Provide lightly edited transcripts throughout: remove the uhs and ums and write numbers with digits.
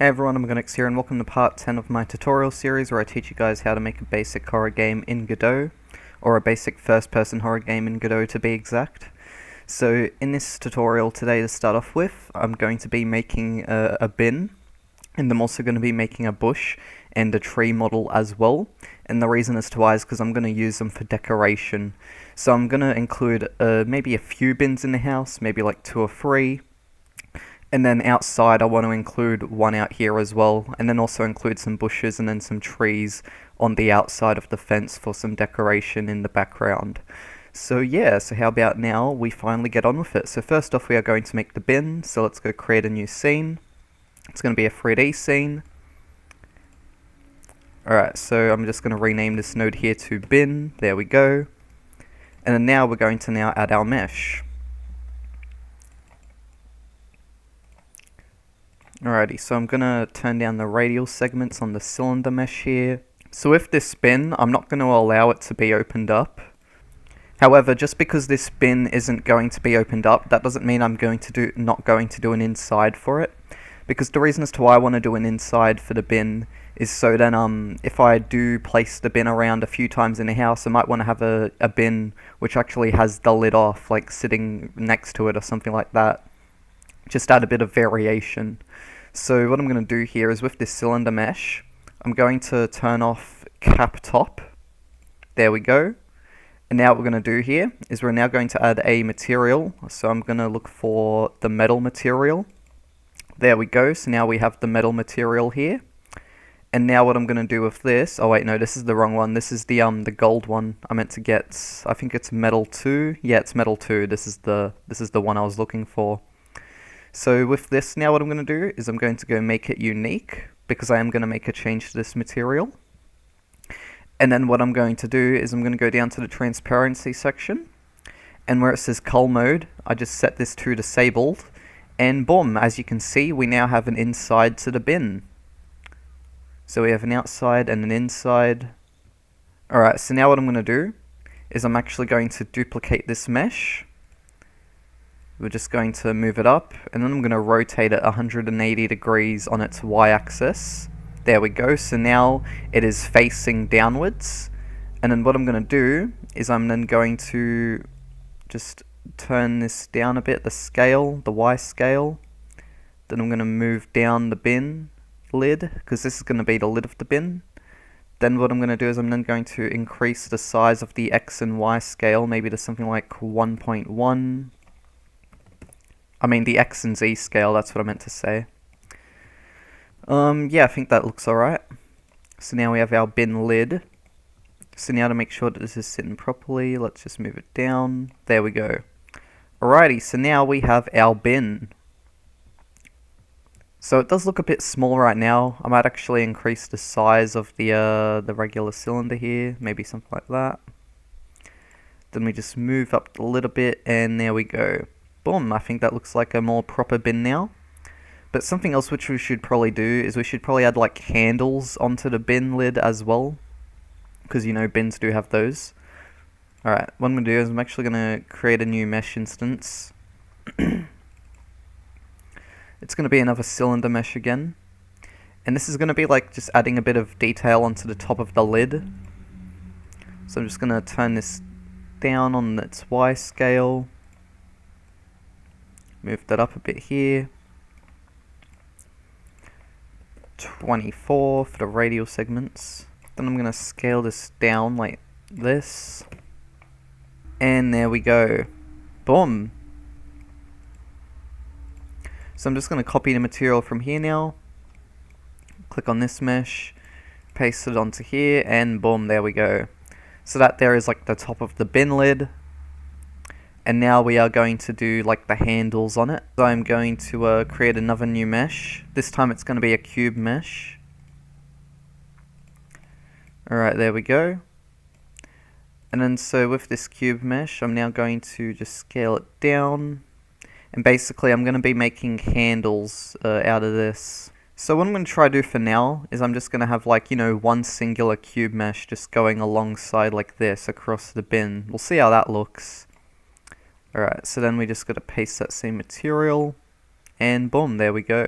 Hey everyone, Omogonix here and welcome to part 10 of my tutorial series where I teach you guys how to make a basic horror game in Godot, or a basic first-person horror game in Godot to be exact. So in this tutorial today, to start off with, I'm going to be making a bin, and I'm also going to be making a bush and a tree model as well. And the reason as to why is because I'm going to use them for decoration. So I'm going to include maybe a few bins in the house, maybe like 2 or 3. And then outside I want to include one out here as well, and then also include some bushes and then some trees on the outside of the fence for some decoration in the background. So yeah, so how about now we finally get on with it. So first off we are going to make the bin, so let's go create a new scene. It's going to be a 3D scene. Alright, so I'm just going to rename this node here to bin, there we go. And then now we're going to now add our mesh. Alrighty, so I'm going to turn down the radial segments on the cylinder mesh here. So with this bin, I'm not going to allow it to be opened up. However, just because this bin isn't going to be opened up, that doesn't mean I'm not going to do an inside for it. Because the reason as to why I want to do an inside for the bin is so then if I do place the bin around a few times in the house, I might want to have a bin which actually has the lid off, like sitting next to it or something like that. Just add a bit of variation. So what I'm going to do here is with this cylinder mesh, I'm going to turn off cap top. There we go. And now what we're going to do here is we're now going to add a material. So I'm going to look for the metal material. There we go. So now we have the metal material here. And now what I'm going to do with this, oh wait, no, this is the wrong one. This is the gold one I meant to get. I think it's metal 2. Yeah, it's metal 2. This is the one I was looking for. So with this now what I'm going to do is I'm going to go make it unique, because I am going to make a change to this material. And then what I'm going to do is I'm going to go down to the transparency section, and where it says cull mode, I just set this to disabled, and boom, as you can see we now have an inside to the bin. So we have an outside and an inside. Alright, so now what I'm going to do is I'm actually going to duplicate this mesh. We're just going to move it up, and then I'm going to rotate it 180 degrees on its y-axis. There we go, so now it is facing downwards. And then what I'm going to do is I'm then going to just turn this down a bit, the scale, the Y scale. Then I'm going to move down the bin lid, because this is going to be the lid of the bin. Then what I'm going to do is I'm then going to increase the size of the X and Y scale, maybe to something like 1.1. I mean the X and Z scale, that's what I meant to say. Yeah, I think that looks alright. So now we have our bin lid. So now to make sure that this is sitting properly, let's just move it down. There we go. Alrighty, so now we have our bin. So it does look a bit small right now. I might actually increase the size of the regular cylinder here, maybe something like that. Then we just move up a little bit, and there we go. Boom, I think that looks like a more proper bin now. But something else which we should probably do is we should probably add like handles onto the bin lid as well, because you know bins do have those. Alright, what I'm going to do is I'm actually going to create a new mesh instance. It's going to be another cylinder mesh again. And this is going to be like just adding a bit of detail onto the top of the lid. So I'm just going to turn this down on its Y scale. Move that up a bit here. 24 for the radial segments. Then I'm going to scale this down like this. And there we go. Boom. So I'm just going to copy the material from here now. Click on this mesh. Paste it onto here. And boom, there we go. So that there is like the top of the bin lid. And now we are going to do like the handles on it. So I'm going to create another new mesh. This time it's going to be a cube mesh. Alright, there we go. And then so with this cube mesh, I'm now going to just scale it down. And basically I'm going to be making handles out of this. So what I'm going to try to do for now is I'm just going to have like, you know, one singular cube mesh just going alongside like this across the bin. We'll see how that looks. Alright, so then we just got to paste that same material, and boom, there we go.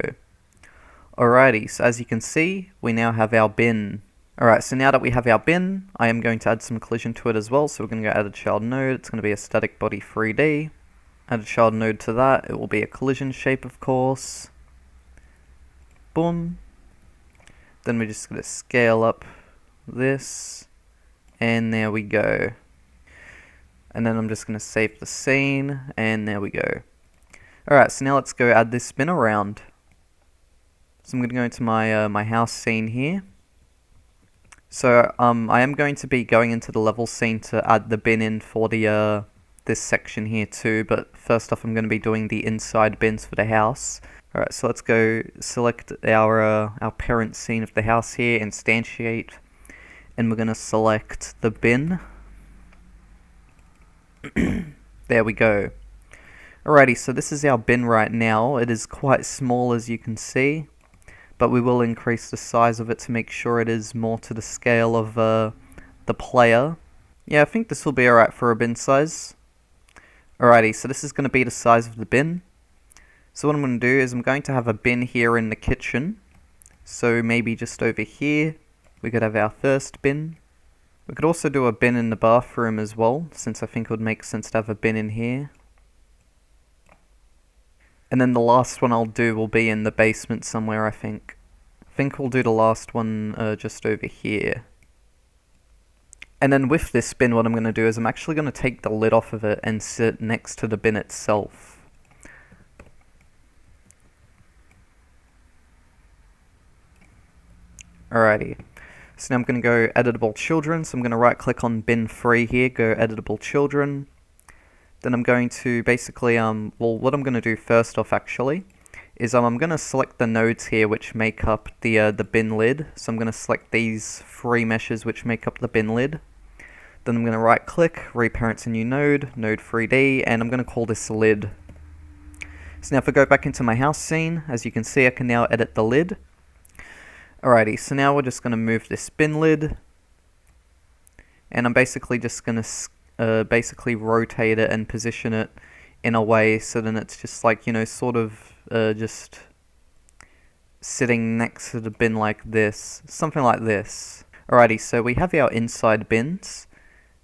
Alrighty, so as you can see, we now have our bin. Alright, so now that we have our bin, I am going to add some collision to it as well. So we're going to go add a child node. It's going to be a static body 3D. Add a child node to that. It will be a collision shape, of course. Boom. Then we're just going to scale up this. And there we go. And then I'm just going to save the scene. And there we go. Alright, so now let's go add this bin around. So I'm going to go into my my house scene here. So I am going to be going into the level scene to add the bin in for the this section here too, but first off I'm going to be doing the inside bins for the house. Alright, so let's go select our parent scene of the house here, instantiate, and we're going to select the bin. There we go. Alrighty, so this is our bin right now. It is quite small, as you can see, but we will increase the size of it to make sure it is more to the scale of the player. Yeah, I think this will be alright for a bin size. Alrighty, so this is going to be the size of the bin. So what I'm going to do is I'm going to have a bin here in the kitchen. So maybe just over here, we could have our first bin. We could also do a bin in the bathroom as well, since I think it would make sense to have a bin in here. And then the last one I'll do will be in the basement somewhere, I think. I think we'll do the last one just over here. And then with this bin, what I'm going to do is I'm actually going to take the lid off of it and sit next to the bin itself. Alrighty. So now I'm going to go editable children. So I'm going to right click on bin 3 here, go editable children. Then I'm going to basically, well, what I'm going to do first off actually, is I'm going to select the nodes here which make up the bin lid. So I'm going to select these 3 meshes which make up the bin lid. Then I'm going to right click, reparent to new node, node 3D, and I'm going to call this lid. So now if I go back into my house scene, as you can see I can now edit the lid. Alrighty, so now we're just going to move this bin lid. And I'm basically just going to basically rotate it and position it in a way so then it's just like, you know, sort of just sitting next to the bin like this, something like this. Alrighty, so we have our inside bins.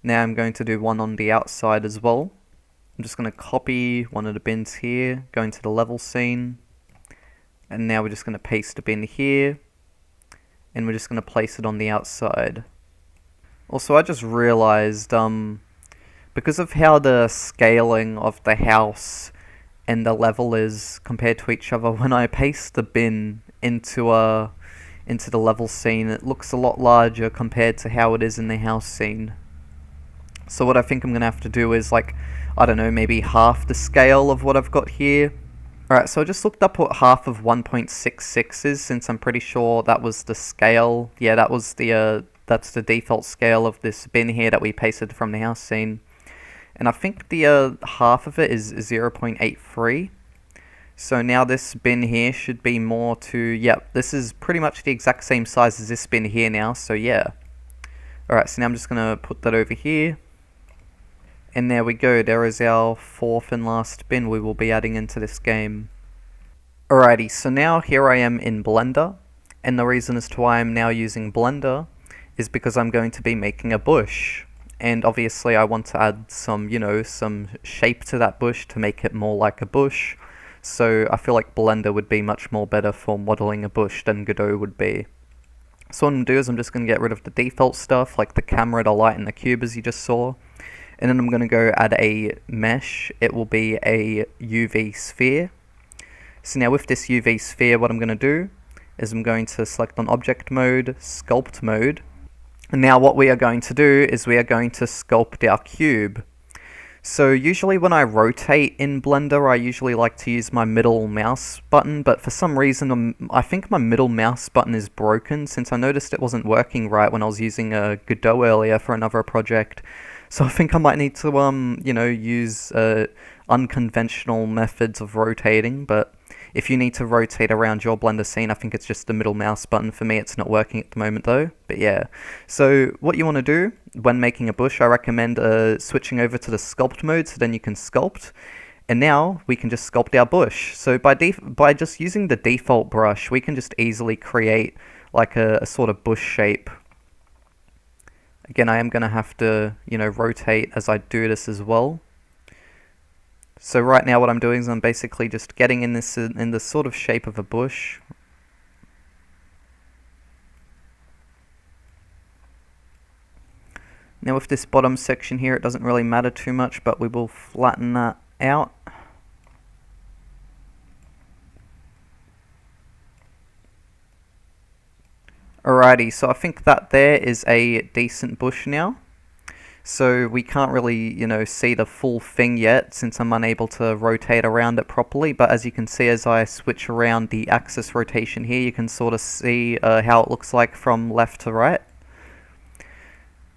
Now I'm going to do one on the outside as well. I'm just going to copy one of the bins here, go into the level scene, and now we're just going to paste a bin here, and we're just going to place it on the outside. Also, I just realized, because of how the scaling of the house and the level is compared to each other, when I paste the bin into the level scene, it looks a lot larger compared to how it is in the house scene. So what I think I'm going to have to do is, like, I don't know, maybe half the scale of what I've got here. Alright, so I just looked up what half of 1.66 is, since I'm pretty sure that was the scale. Yeah, that was that's the default scale of this bin here that we pasted from the house scene. And I think the half of it is 0.83. So now this bin here should be more to, yep, this is pretty much the exact same size as this bin here now, so yeah. Alright, so now I'm just going to put that over here. And there we go, there is our 4th and last bin we will be adding into this game. Alrighty, so now here I am in Blender, and the reason as to why I'm now using Blender is because I'm going to be making a bush. And obviously I want to add some, you know, some shape to that bush to make it more like a bush. So I feel like Blender would be much more better for modeling a bush than Godot would be. So what I'm going to do is I'm just going to get rid of the default stuff, like the camera, the light, and the cube as you just saw. And then I'm going to go add a mesh. It will be a UV sphere. So now with this UV sphere, what I'm going to do is I'm going to select on object mode, sculpt mode. And now what we are going to do is we are going to sculpt our cube. So usually when I rotate in Blender, I usually like to use my middle mouse button, but for some reason I think my middle mouse button is broken, since I noticed it wasn't working right when I was using Godot earlier for another project. So I think I might need to, you know, use unconventional methods of rotating, but if you need to rotate around your Blender scene, I think it's just the middle mouse button. For me, it's not working at the moment though, but yeah. So what you want to do when making a bush, I recommend switching over to the sculpt mode, so then you can sculpt. And now we can just sculpt our bush. So by just using the default brush, we can just easily create like a sort of bush shape. Again, I am going to have to, rotate as I do this as well. So right now what I'm doing is I'm basically just getting in the sort of shape of a bush. Now with this bottom section here, it doesn't really matter too much, but we will flatten that out. Alrighty, so I think that there is a decent bush now. So we can't really, see the full thing yet since I'm unable to rotate around it properly. But as you can see, as I switch around the axis rotation here, you can sort of see how it looks like from left to right.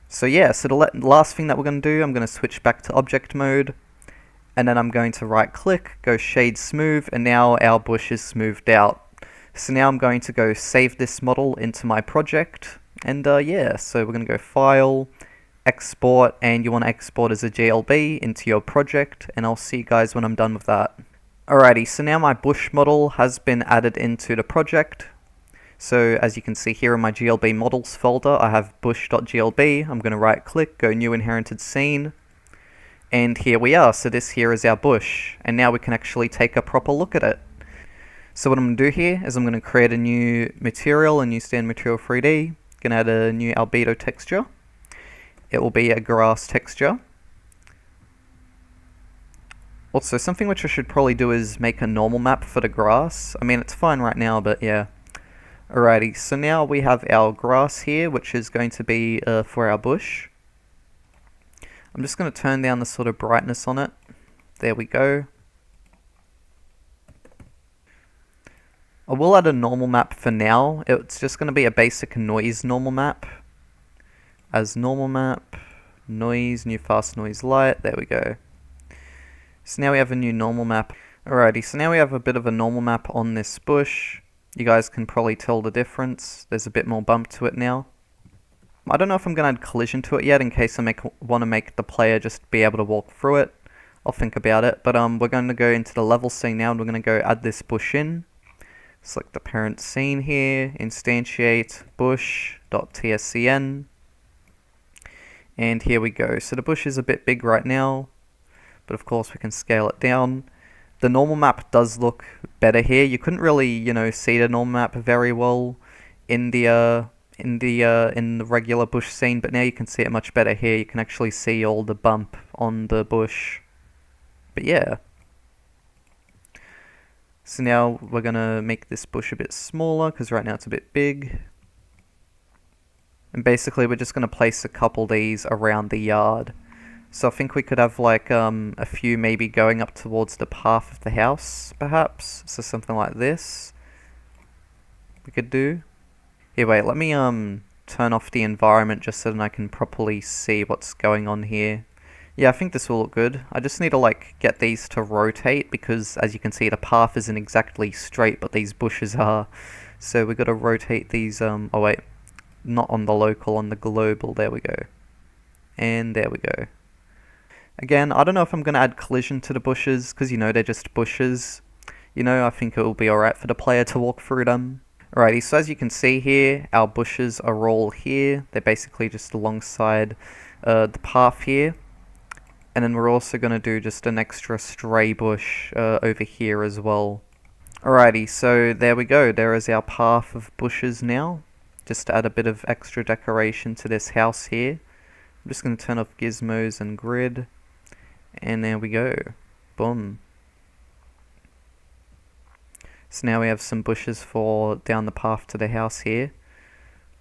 So yeah, so the last thing that we're going to do, I'm going to switch back to object mode. And then I'm going to right click, go shade smooth, and now our bush is smoothed out. So now I'm going to go save this model into my project. And yeah, so we're going to go File, Export, and you want to export as a GLB into your project. And I'll see you guys when I'm done with that. Alrighty, so now my bush model has been added into the project. So as you can see here in my GLB models folder, I have bush.glb. I'm going to right click, go new inherited scene. And here we are, so this here is our bush. And now we can actually take a proper look at it. So what I'm going to do here is I'm going to create a new material, a new stand material 3D. Going to add a new albedo texture. It will be a grass texture. Also, something which I should probably do is make a normal map for the grass. I mean, it's fine right now, but yeah. Alrighty, so now we have our grass here, which is going to be for our bush. I'm just going to turn down the sort of brightness on it. There we go. I will add a normal map for now. It's just going to be a basic noise normal map. As normal map, noise, new fast noise light, there we go. So now we have a new normal map. Alrighty, so now we have a bit of a normal map on this bush. You guys can probably tell the difference. There's a bit more bump to it now. I don't know if I'm going to add collision to it yet in case I want to make the player just be able to walk through it. I'll think about it, but we're going to go into the level scene now and we're going to go add this bush in. Select the parent scene here, instantiate bush.tscn, and here we go. So the bush is a bit big right now, but of course we can scale it down. The normal map does look better here. You couldn't really, see the normal map very well in the regular bush scene, but now you can see it much better here. You can actually see all the bump on the bush. But yeah. So now we're going to make this bush a bit smaller, because right now it's a bit big. And basically we're just going to place a couple of these around the yard. So I think we could have like a few maybe going up towards the path of the house, perhaps. So something like this we could do. Here, wait, let me turn off the environment just so that I can properly see what's going on here. Yeah, I think this will look good. I just need to like get these to rotate because as you can see the path isn't exactly straight, but these bushes are. So we've got to rotate these, oh wait, not on the local, on the global, there we go. And there we go. Again, I don't know if I'm going to add collision to the bushes because they're just bushes. I think it will be alright for the player to walk through them. Alrighty, so as you can see here, our bushes are all here. They're basically just alongside the path here. And then we're also going to do just an extra stray bush over here as well. Alrighty, so there we go. There is our path of bushes now. Just to add a bit of extra decoration to this house here. I'm just going to turn off gizmos and grid. And there we go. Boom. So now we have some bushes for down the path to the house here.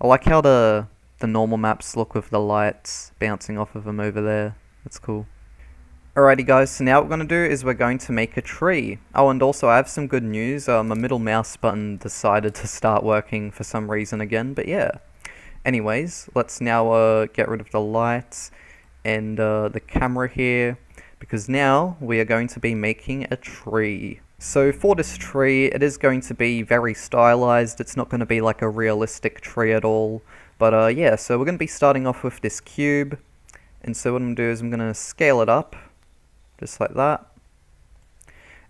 I like how the normal maps look with the lights bouncing off of them over there. That's cool. Alrighty guys, so now what we're going to do is we're going to make a tree. Oh, and also I have some good news. My middle mouse button decided to start working for some reason again, but yeah. Anyways, let's now get rid of the lights and the camera here, because now we are going to be making a tree. So for this tree, it is going to be very stylized. It's not going to be like a realistic tree at all. But yeah, so we're going to be starting off with this cube. And so what I'm going to do is I'm going to scale it up, just like that.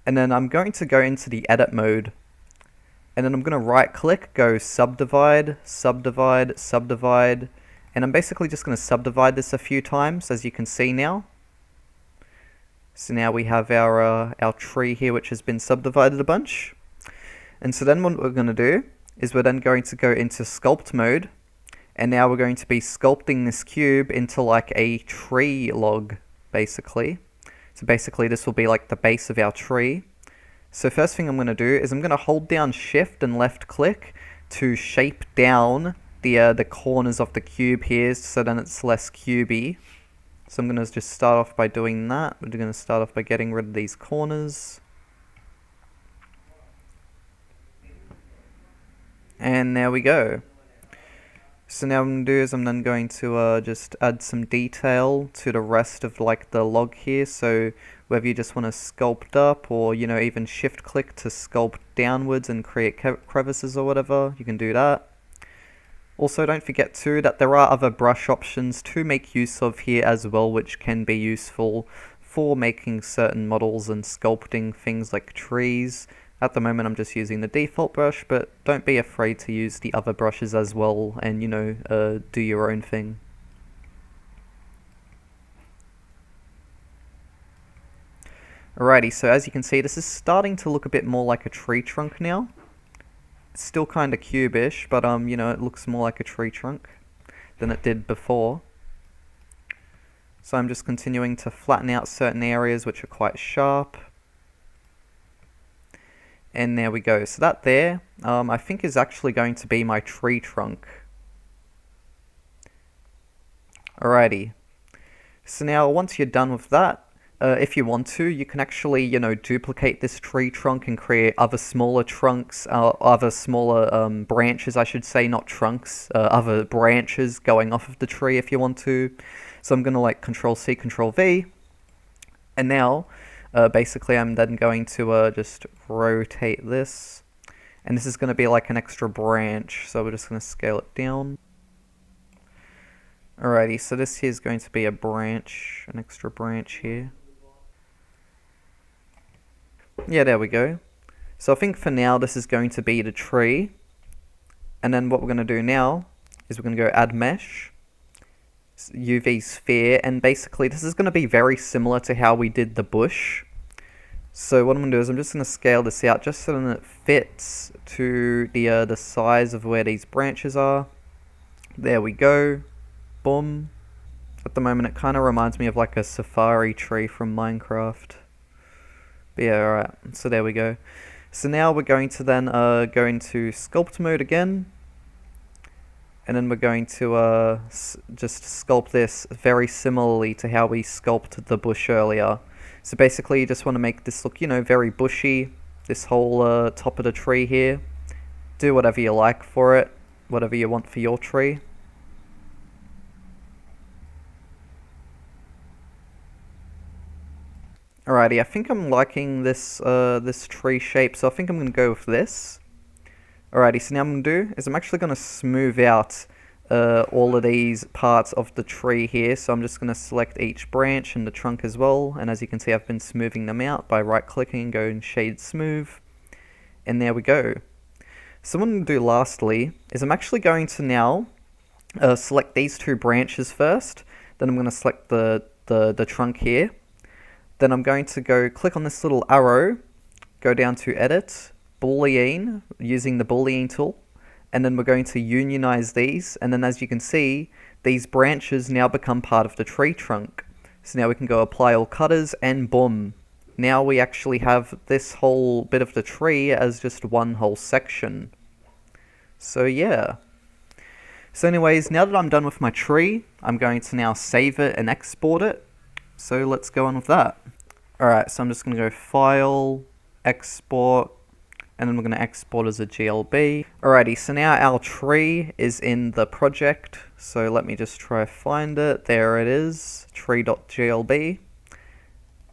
And then I'm going to go into the edit mode. And then I'm going to right click, go subdivide, subdivide, subdivide. And I'm basically just going to subdivide this a few times, as you can see now. So now we have our tree here, which has been subdivided a bunch. And so then what we're going to do is we're then going to go into sculpt mode. And now we're going to be sculpting this cube into like a tree log, basically. So basically this will be like the base of our tree. So first thing I'm going to do is I'm going to hold down shift and left click to shape down the corners of the cube here, so then it's less cubey. So I'm going to just start off by doing that. We're going to start off by getting rid of these corners. And there we go. So now what I'm going to do is I'm then going to just add some detail to the rest of like the log here. So whether you just want to sculpt up or, you know, even shift click to sculpt downwards and create crevices or whatever, you can do that. Also, don't forget too that there are other brush options to make use of here as well, which can be useful for making certain models and sculpting things like trees. At the moment I'm just using the default brush, but don't be afraid to use the other brushes as well and, you know, do your own thing. Alrighty, so as you can see, this is starting to look a bit more like a tree trunk now. It's still kind of cube-ish, but you know, it looks more like a tree trunk than it did before. So I'm just continuing to flatten out certain areas which are quite sharp. And there we go. So that there, I think is actually going to be my tree trunk. Alrighty. So now once you're done with that, if you want to, you can actually, you know, duplicate this tree trunk and create other smaller trunks, other smaller branches, I should say, not trunks, other branches going off of the tree if you want to. So I'm going to like Control C, Control V. And now, basically I'm then going to just rotate this. And this is going to be like an extra branch, so we're just going to scale it down. Alrighty, so this here is going to be a branch, an extra branch here. Yeah, there we go. So I think for now this is going to be the tree. And then what we're going to do now is we're going to go add mesh, UV sphere, and basically this is going to be very similar to how we did the bush. So what I'm going to do is I'm just going to scale this out just so that it fits to the size of where these branches are. There we go. Boom. At the moment it kind of reminds me of like a safari tree from Minecraft. But yeah, alright, so there we go. So now we're going to then go into sculpt mode again. And then we're going to just sculpt this very similarly to how we sculpted the bush earlier. So basically you just want to make this look, you know, very bushy, this whole top of the tree here. Do whatever you like for it, whatever you want for your tree. Alrighty, I think I'm liking this this tree shape, so I think I'm going to go with this. Alrighty, so now what I'm going to do is I'm actually going to smooth out all of these parts of the tree here. So I'm just going to select each branch and the trunk as well. And as you can see, I've been smoothing them out by right-clicking and going Shade Smooth. And there we go. So what I'm going to do lastly is I'm actually going to now select these two branches first. Then I'm going to select the trunk here. Then I'm going to go click on this little arrow, go down to Edit, Boolean, using the Boolean tool, and then we're going to unionize these, and then as you can see, these branches now become part of the tree trunk. So now we can go apply all cutters, and boom. Now we actually have this whole bit of the tree as just one whole section. So yeah. So anyways, now that I'm done with my tree, I'm going to now save it and export it. So let's go on with that. Alright, so I'm just going to go File, Export, and then we're going to export as a GLB. Alrighty, so now our tree is in the project. So let me just try to find it. There it is, tree.glb.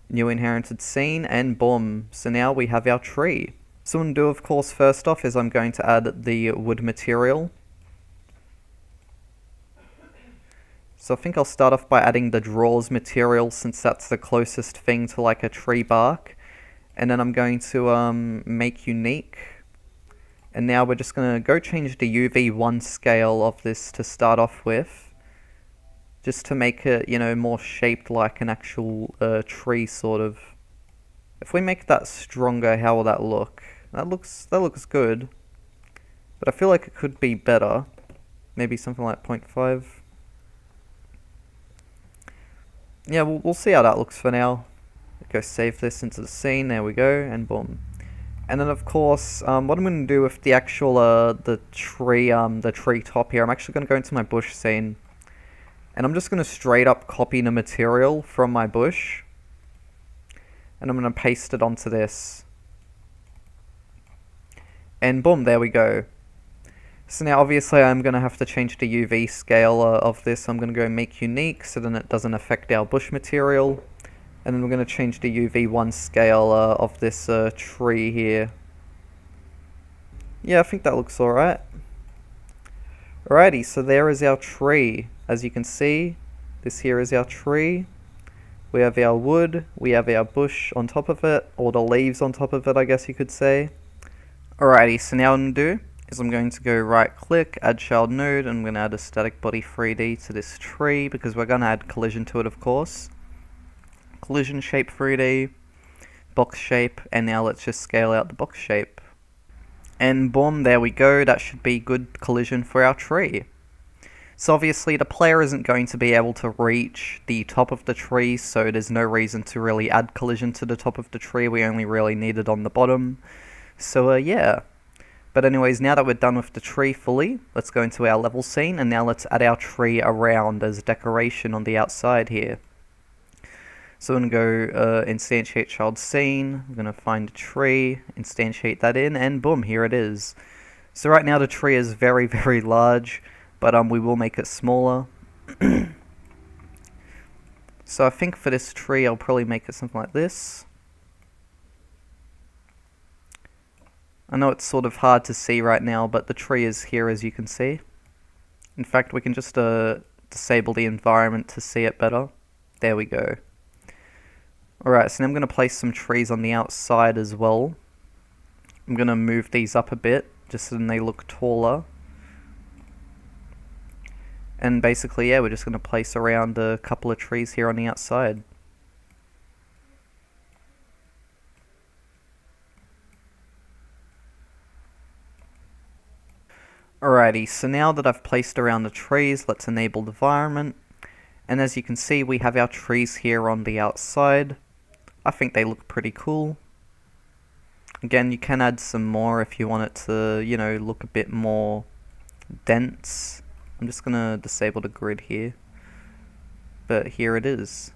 New inherited scene, and boom. So now we have our tree. So what I'm going to do, of course, first off is I'm going to add the wood material. So I think I'll start off by adding the drawers material, since that's the closest thing to like a tree bark. And then I'm going to make unique. And now we're just going to go change the UV1 scale of this to start off with. Just to make it, you know, more shaped like an actual tree, sort of. If we make that stronger, how will that look? That looks good. But I feel like it could be better. Maybe something like 0.5. Yeah, we'll see how that looks for now. Go save this into the scene, there we go, and boom. And then of course, what I'm going to do with the actual, the tree top here, I'm actually going to go into my bush scene. And I'm just going to straight up copy the material from my bush. And I'm going to paste it onto this. And boom, there we go. So now obviously I'm going to have to change the UV scale of this. I'm going to go make unique so then it doesn't affect our bush material. And then we're going to change the UV1 scale of this tree here. Yeah, I think that looks alright. Alrighty, so there is our tree. As you can see, this here is our tree. We have our wood, we have our bush on top of it, or the leaves on top of it, I guess you could say. Alrighty, so now what I'm going to do is I'm going to go right click, add child node, and I'm going to add a static body 3D to this tree because we're going to add collision to it, of course. Collision shape 3D, box shape, and now let's just scale out the box shape. And boom, there we go, that should be good collision for our tree. So obviously the player isn't going to be able to reach the top of the tree, so there's no reason to really add collision to the top of the tree, we only really need it on the bottom. So yeah. But anyways, now that we're done with the tree fully, let's go into our level scene, and now let's add our tree around as decoration on the outside here. So I'm going to go instantiate child scene, I'm going to find a tree, instantiate that in, and boom, here it is. So right now the tree is very, very large, but we will make it smaller. So I think for this tree I'll probably make it something like this. I know it's sort of hard to see right now, but the tree is here as you can see. In fact, we can just disable the environment to see it better. There we go. Alright, so now I'm going to place some trees on the outside as well. I'm going to move these up a bit, just so then they look taller. And basically, yeah, we're just going to place around a couple of trees here on the outside. Alrighty, so now that I've placed around the trees, let's enable the environment. And as you can see, we have our trees here on the outside. I think they look pretty cool. Again, you can add some more if you want it to, you know, look a bit more dense. I'm just gonna disable the grid here. But here it is.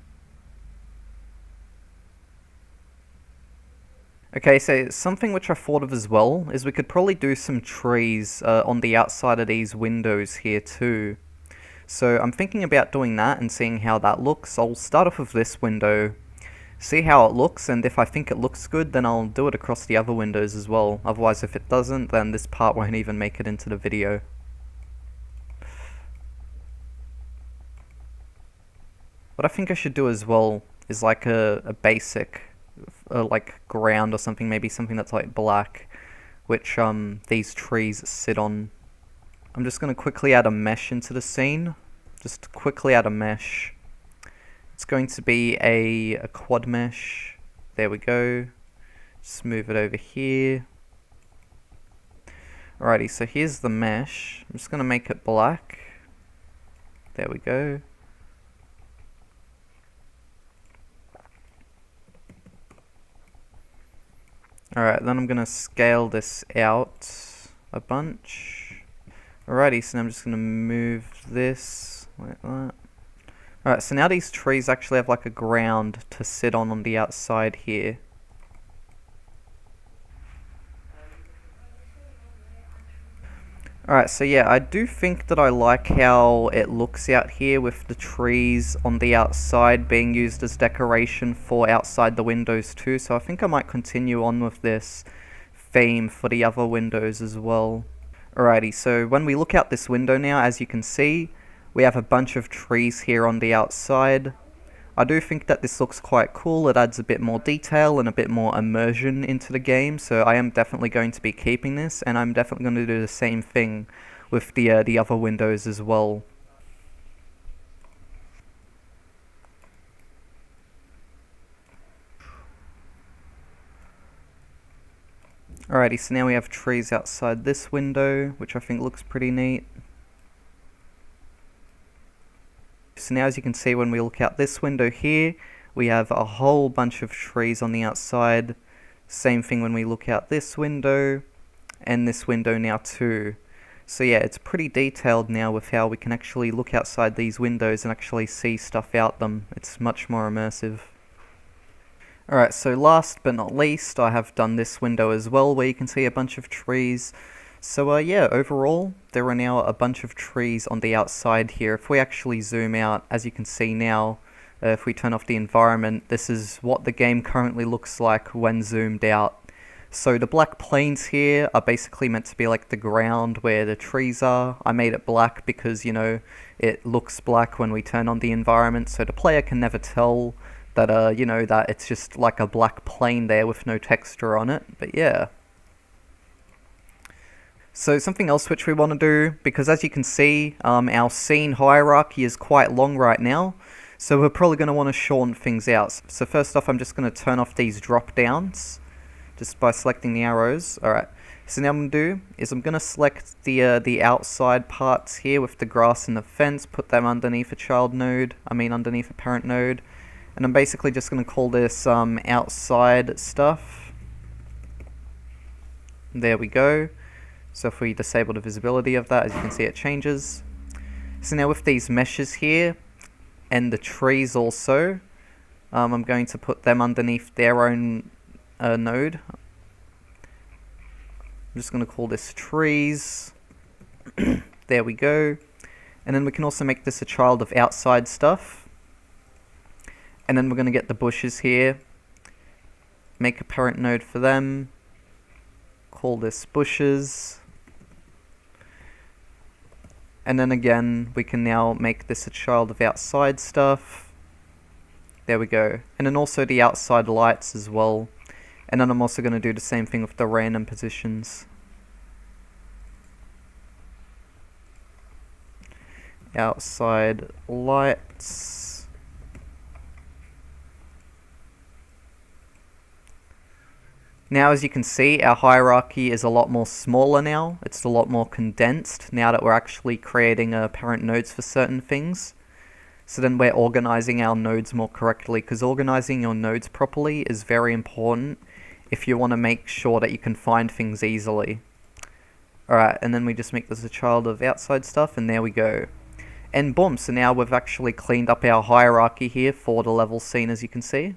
Okay, so something which I thought of as well is we could probably do some trees on the outside of these windows here too. So I'm thinking about doing that and seeing how that looks. I'll start off with this window, see how it looks, and if I think it looks good, then I'll do it across the other windows as well. Otherwise, if it doesn't, then this part won't even make it into the video. What I think I should do as well is like a basic, like ground or something, maybe something that's like black, which these trees sit on. I'm just going to quickly add a mesh into the scene. Just quickly add a mesh. It's going to be a quad mesh. There we go. Just move it over here. Alrighty, so here's the mesh. I'm just going to make it black. There we go. Alright, then I'm going to scale this out a bunch. Alrighty, so now I'm just going to move this like that. Alright, so now these trees actually have like a ground to sit on the outside here. Alright, so yeah, I do think that I like how it looks out here with the trees on the outside being used as decoration for outside the windows too, so I think I might continue on with this theme for the other windows as well. Alrighty, so when we look out this window now, as you can see, we have a bunch of trees here on the outside. I do think that this looks quite cool. It adds a bit more detail and a bit more immersion into the game, so I am definitely going to be keeping this, and I'm definitely going to do the same thing with the other windows as well. Alrighty, so now we have trees outside this window, which I think looks pretty neat. So now as you can see, when we look out this window here, we have a whole bunch of trees on the outside. Same thing when we look out this window, and this window now too. So yeah, it's pretty detailed now with how we can actually look outside these windows and actually see stuff out them. It's much more immersive. Alright, so last but not least, I have done this window as well, where you can see a bunch of trees. So yeah, overall, there are now a bunch of trees on the outside here. If we actually zoom out, as you can see now, if we turn off the environment, this is what the game currently looks like when zoomed out. So the black plains here are basically meant to be like the ground where the trees are. I made it black because, you know, it looks black when we turn on the environment, so the player can never tell that, you know, that it's just like a black plain there with no texture on it. But yeah. So something else which we want to do, because as you can see, our scene hierarchy is quite long right now, so we're probably going to want to shorten things out. So first off, I'm just going to turn off these drop downs, just by selecting the arrows. Alright, so now what I'm going to do is I'm going to select the outside parts here with the grass and the fence, put them underneath a child node, underneath a parent node, and I'm basically just going to call this outside stuff. There we go. So if we disable the visibility of that, as you can see, it changes. So now with these meshes here, and the trees also, I'm going to put them underneath their own node. I'm just going to call this trees. There we go. And then we can also make this a child of outside stuff. And then we're going to get the bushes here. Make a parent node for them. Call this bushes. And then again, we can now make this a child of outside stuff. There we go. And then also the outside lights as well. And then I'm also going to do the same thing with the random positions. Outside lights. Now as you can see, our hierarchy is a lot more smaller now. It's a lot more condensed now that we're actually creating parent nodes for certain things. So then we're organizing our nodes more correctly, because organizing your nodes properly is very important if you want to make sure that you can find things easily. Alright, and then we just make this a child of outside stuff, and there we go. And boom, so now we've actually cleaned up our hierarchy here for the level scene, as you can see.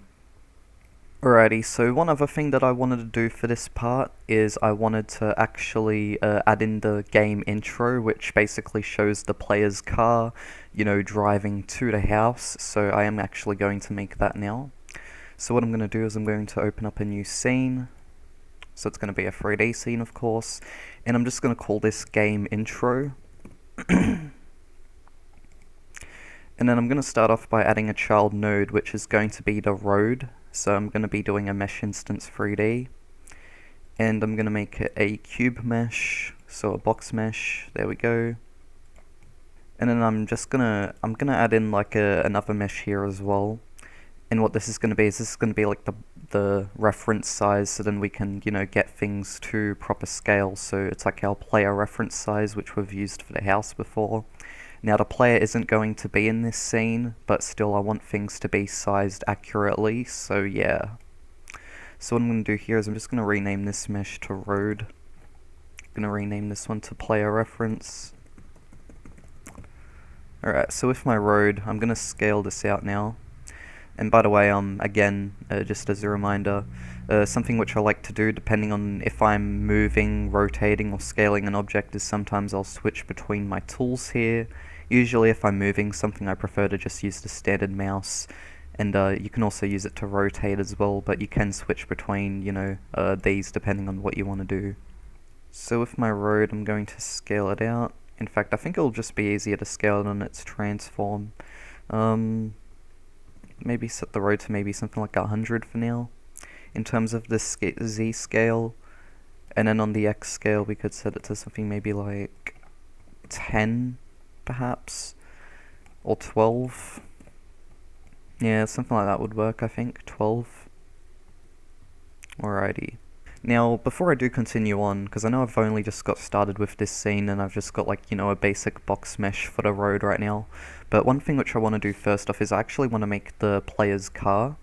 Alrighty, so one other thing that I wanted to do for this part is I wanted to actually add in the game intro, which basically shows the player's car, you know, driving to the house. So I am actually going to make that now. So what I'm going to do is I'm going to open up a new scene. So it's going to be a 3D scene, of course. And I'm just going to call this game intro. And then I'm going to start off by adding a child node, which is going to be the road. So I'm going to be doing a mesh instance 3D, and I'm going to make it a cube mesh, so a box mesh. There we go. And then I'm gonna add in like another mesh here as well. And what this is going to be is this is going to be like the reference size, so then we can, you know, get things to proper scale. So it's like our player reference size, which we've used for the house before. Now the player isn't going to be in this scene, but still I want things to be sized accurately, so yeah. So what I'm going to do here is I'm just going to rename this mesh to road. I'm going to rename this one to player reference. Alright, so with my road, I'm going to scale this out now. And by the way, again, just as a reminder, something which I like to do depending on if I'm moving, rotating or scaling an object is sometimes I'll switch between my tools here. Usually if I'm moving something, I prefer to just use the standard mouse, and you can also use it to rotate as well, but you can switch between, you know, these depending on what you want to do. So with my road, I'm going to scale it out. In fact, I think it'll just be easier to scale it on its transform. maybe set the road to maybe something like 100 for now. In terms of the Z scale, and then on the X scale we could set it to something maybe like 10 perhaps, or 12. Yeah, something like that would work, I think. 12. Alrighty. Now, before I do continue on, because I know I've only just got started with this scene and I've just got like, you know, a basic box mesh for the road right now, but one thing which I want to do first off is I actually want to make the player's car.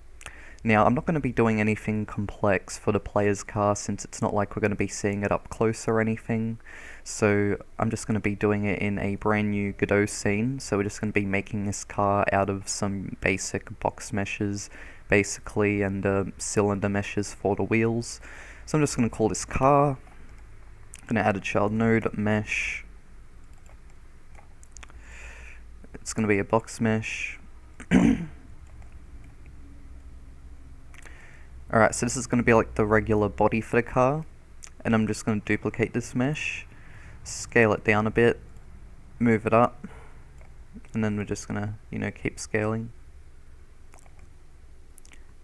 Now, I'm not going to be doing anything complex for the player's car since it's not like we're going to be seeing it up close or anything. So I'm just going to be doing it in a brand new Godot scene. So we're just going to be making this car out of some basic box meshes, basically, and cylinder meshes for the wheels. So I'm just going to call this car. I'm going to add a child node, mesh. It's going to be a box mesh. Alright, so this is going to be like the regular body for the car, and I'm just going to duplicate this mesh, scale it down a bit, move it up, and then we're just going to, you know, keep scaling.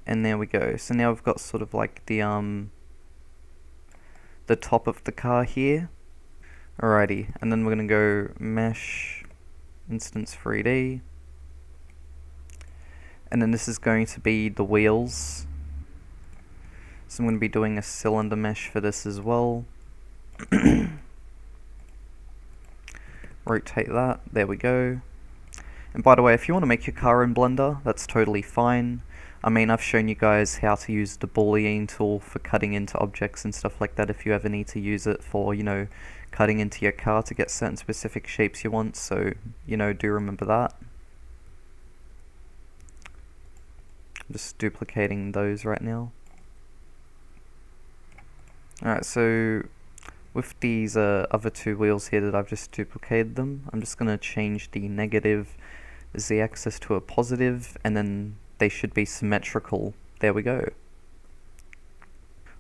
And there we go. So now we've got sort of like the top of the car here. Alrighty, and then we're going to go mesh, instance 3D, and then this is going to be the wheels. So I'm going to be doing a cylinder mesh for this as well. Rotate that, there we go. And by the way, if you want to make your car in Blender, that's totally fine. I mean, I've shown you guys how to use the boolean tool for cutting into objects and stuff like that if you ever need to use it for, you know, cutting into your car to get certain specific shapes you want, so, you know, do remember that. I'm just duplicating those right now. Alright, so with these other two wheels here that I've just duplicated them, I'm just going to change the negative z-axis to a positive, and then they should be symmetrical. There we go.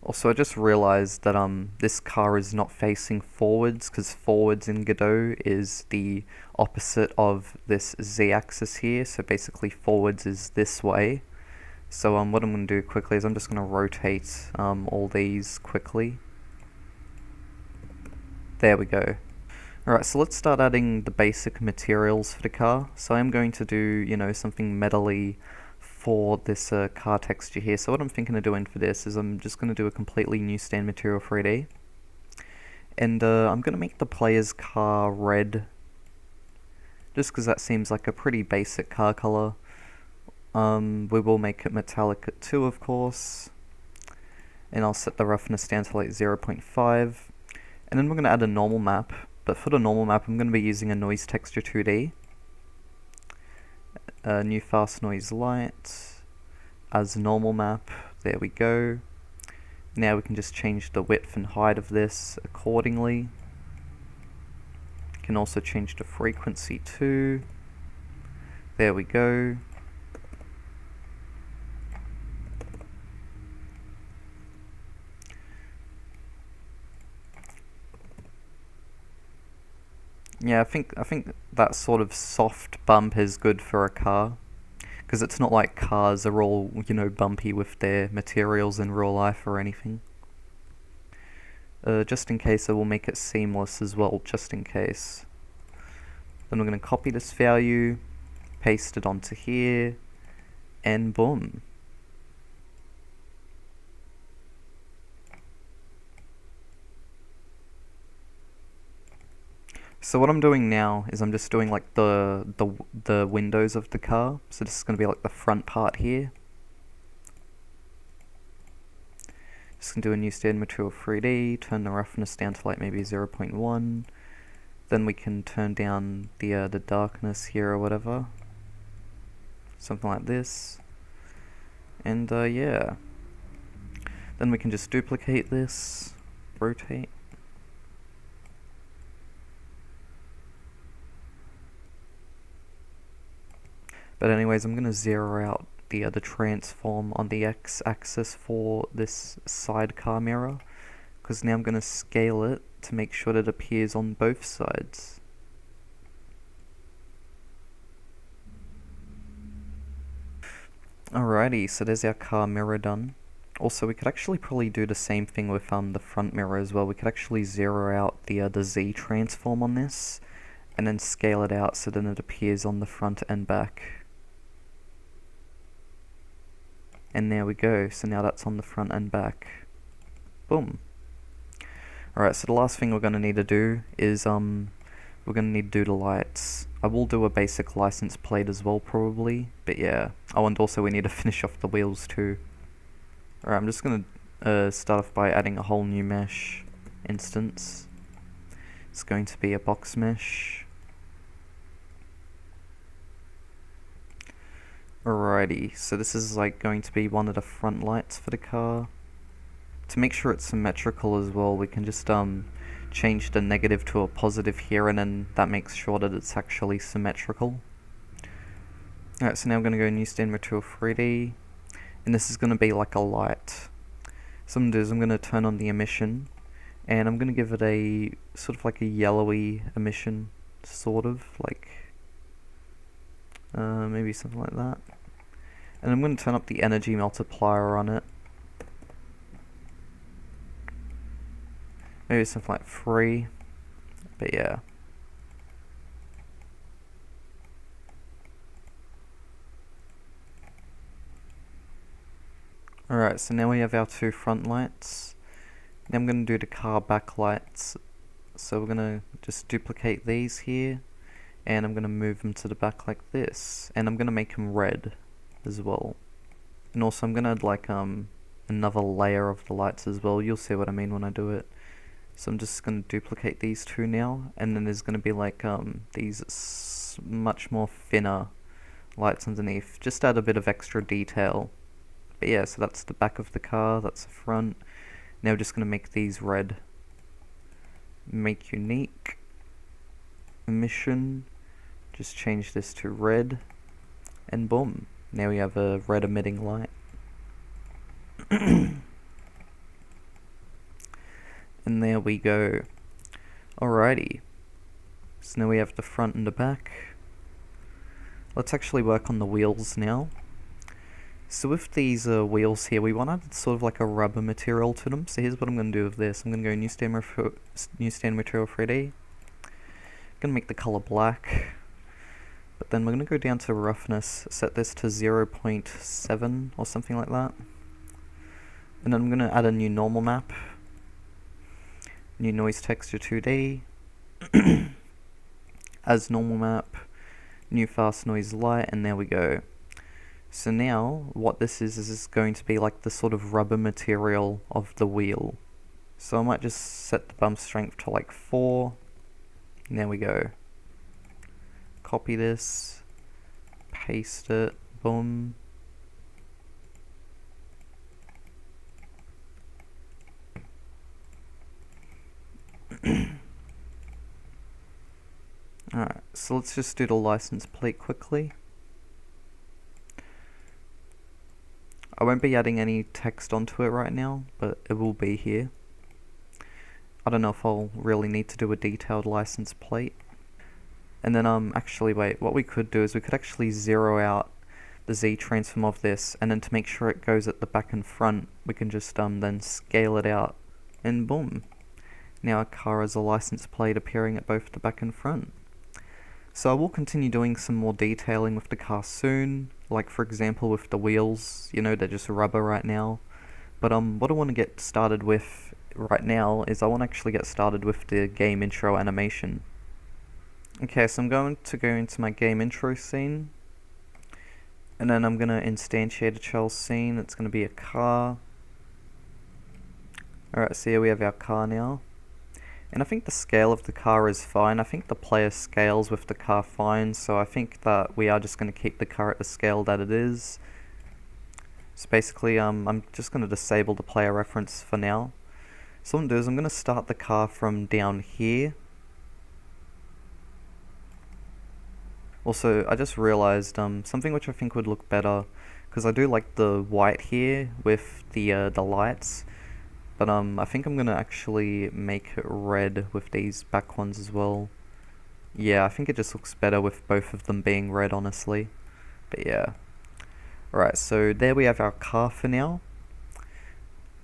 Also, I just realized that this car is not facing forwards, because forwards in Godot is the opposite of this z-axis here, so basically forwards is this way. So what I'm going to do quickly is I'm just going to rotate all these quickly. There we go. Alright, so let's start adding the basic materials for the car. So I'm going to do, you know, something metally for this car texture here. So what I'm thinking of doing for this is I'm just going to do a completely new stand material 3D. And I'm going to make the player's car red, just because that seems like a pretty basic car color. We will make it metallic at 2, of course, and I'll set the roughness down to like 0.5, and then we're going to add a normal map, but for the normal map I'm going to be using a noise texture 2D, new fast noise light, as normal map, there we go. Now we can just change the width and height of this accordingly. Can also change the frequency too, there we go. Yeah, I think that sort of soft bump is good for a car, because it's not like cars are all, you know, bumpy with their materials in real life or anything. Just in case, I will make it seamless as well, just in case. Then we're going to copy this value, paste it onto here, and boom. So what I'm doing now is I'm just doing like the windows of the car. So this is going to be like the front part here. Just going to do a new stand material 3D, turn the roughness down to like maybe 0.1. Then we can turn down the darkness here or whatever. Something like this. And yeah. Then we can just duplicate this, rotate. But anyways, I'm going to zero out the transform on the x-axis for this sidecar mirror, because now I'm going to scale it to make sure that it appears on both sides. Alrighty, so there's our car mirror done. Also, we could actually probably do the same thing with the front mirror as well. We could actually zero out the Z transform on this, and then scale it out so then it appears on the front and back. And there we go, so now that's on the front and back. Boom. Alright, so the last thing we're going to need to do is, we're going to need to do the lights. I will do a basic license plate as well, probably, but yeah. Oh, and also we need to finish off the wheels too. Alright, I'm just going to start off by adding a whole new mesh instance. It's going to be a box mesh. Alrighty, so this is like going to be one of the front lights for the car. To make sure it's symmetrical as well, we can just change the negative to a positive here, and then that makes sure that it's actually symmetrical. Alright, so now I'm going to go new stand material 3D, and this is going to be like a light. So what I'm going to do is I'm going to turn on the emission, and I'm going to give it a sort of like a yellowy emission, sort of like maybe something like that. And I'm going to turn up the energy multiplier on it. Maybe something like 3, but yeah. Alright, so now we have our two front lights. Now I'm going to do the car back lights. So we're going to just duplicate these here, and I'm going to move them to the back like this. And I'm going to make them red as well. And also I'm going to add like another layer of the lights as well. You'll see what I mean when I do it. So I'm just going to duplicate these two now, and then there's going to be like these much more thinner lights underneath. Just add a bit of extra detail. But yeah, so that's the back of the car, that's the front. Now we're just going to make these red. Make unique. Emission. Just change this to red. And boom. Now we have a red emitting light. And there we go. Alrighty. So now we have the front and the back. Let's actually work on the wheels now. So with these wheels here, we want to add sort of like a rubber material to them. So here's what I'm going to do with this. I'm going to go new stand material 3D. I'm going to make the color black. But then we're going to go down to roughness, set this to 0.7 or something like that. And then I'm going to add a new normal map. New noise texture 2D. As normal map. New fast noise light, and there we go. So now, what this is going to be like the sort of rubber material of the wheel. So I might just set the bump strength to like 4. And there we go. Copy this. Paste it. Boom. Alright, so let's just do the license plate quickly. I won't be adding any text onto it right now, but it will be here. I don't know if I'll really need to do a detailed license plate. And then actually wait, what we could do is we could actually zero out the Z transform of this, and then to make sure it goes at the back and front, we can just then scale it out, and boom. Now our car has a license plate appearing at both the back and front. So I will continue doing some more detailing with the car soon, like for example with the wheels, you know, they're just rubber right now. But what I want to get started with right now is I want to actually get started with the game intro animation. Okay, so I'm going to go into my game intro scene, and then I'm going to instantiate a child scene. It's going to be a car. Alright, so here we have our car now. And I think the scale of the car is fine. I think the player scales with the car fine, so I think that we are just going to keep the car at the scale that it is. So basically, I'm just going to disable the player reference for now. So what I'm going to do is I'm going to start the car from down here. Also, I just realized something which I think would look better, because I do like the white here with the lights. But I think I'm going to actually make it red with these back ones as well. Yeah, I think it just looks better with both of them being red, honestly. But yeah. Right, so there we have our car for now.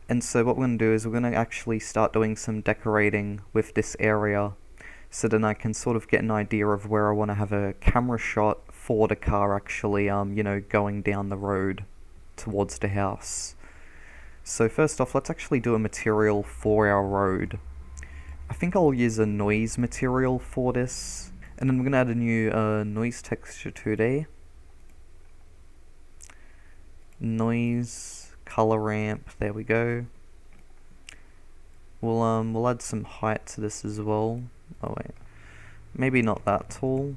And so what we're going to do is we're going to actually start doing some decorating with this area, so then I can sort of get an idea of where I want to have a camera shot for the car actually, going down the road towards the house. So first off, let's actually do a material for our road. I think I'll use a noise material for this, and then we're going to add a new noise texture today. Noise, color ramp, there we go. We'll add some height to this as well. Oh wait, maybe not that tall,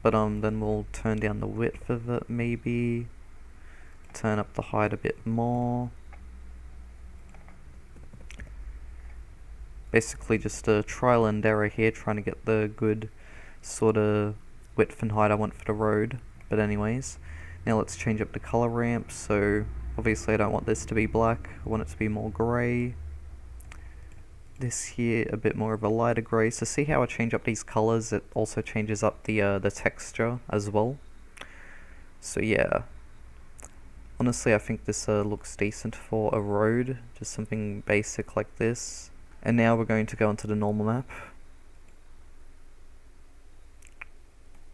but then we'll turn down the width of it maybe. Turn up the height a bit more. Basically just a trial and error here, trying to get the good sort of width and height I want for the road. But anyways, now let's change up the color ramp. So obviously I don't want this to be black, I want it to be more grey. This here a bit more of a lighter grey. So see how I change up these colors, it also changes up the texture as well. So yeah, honestly I think this looks decent for a road, just something basic like this. And now we're going to go into the normal map.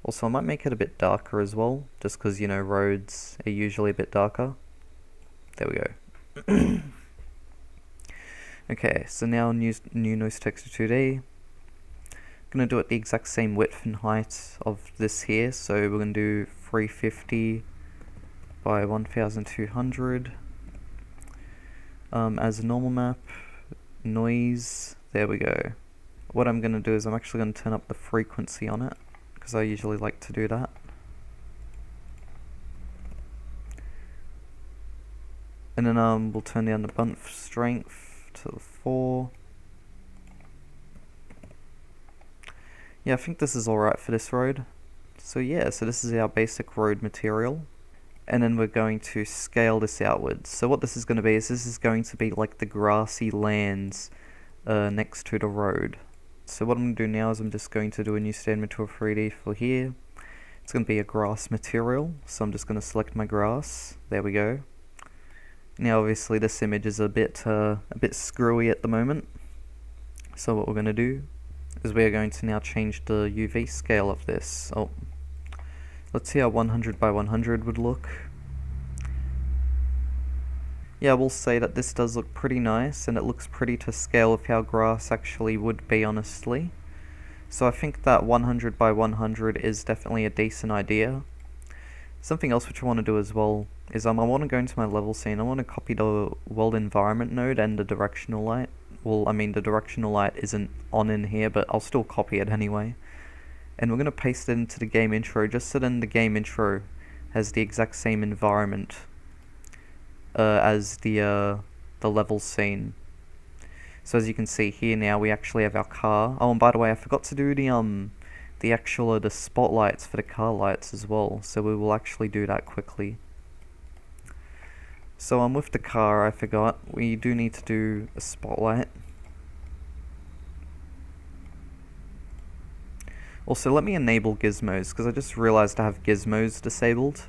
Also I might make it a bit darker as well, just because roads are usually a bit darker. There we go. Okay, so now new noise texture 2D. Gonna do it the exact same width and height of this here, so we're gonna do 350 by 1200 as a normal map. Noise, there we go. What I'm gonna do is I'm actually gonna turn up the frequency on it, because I usually like to do that. And then we'll turn down the bump strength to 4. Yeah, I think this is alright for this road. So yeah, so this is our basic road material. And then we're going to scale this outwards. So what this is going to be is this is going to be like the grassy lands next to the road. So what I'm going to do now is I'm just going to do a new stand material 3D for here. It's going to be a grass material, so I'm just going to select my grass. There we go. Now obviously this image is a bit screwy at the moment. So what we're going to do is we are going to now change the UV scale of this. Oh, let's see how 100 by 100 would look. Yeah, we'll say that this does look pretty nice, and it looks pretty to scale of how grass actually would be, honestly. So I think that 100 by 100 is definitely a decent idea. Something else which I want to do as well is I want to go into my level scene. I want to copy the world environment node and the directional light. Well, I mean the directional light isn't on in here, but I'll still copy it anyway. And we're going to paste it into the game intro, just so then the game intro has the exact same environment as the level scene. So as you can see here now, we actually have our car. Oh, and by the way, I forgot to do the spotlights for the car lights as well. So we will actually do that quickly. So with the car, I forgot, we do need to do a spotlight. Also, let me enable gizmos, because I just realized I have gizmos disabled.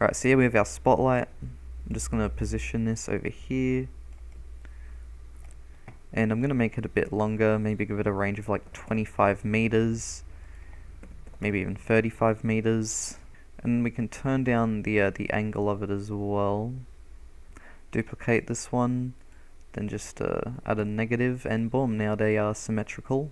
Alright, so here we have our spotlight. I'm just going to position this over here. And I'm going to make it a bit longer, maybe give it a range of like 25 meters. Maybe even 35 meters. And we can turn down the angle of it as well. Duplicate this one. Then just add a negative, and boom, now they are symmetrical.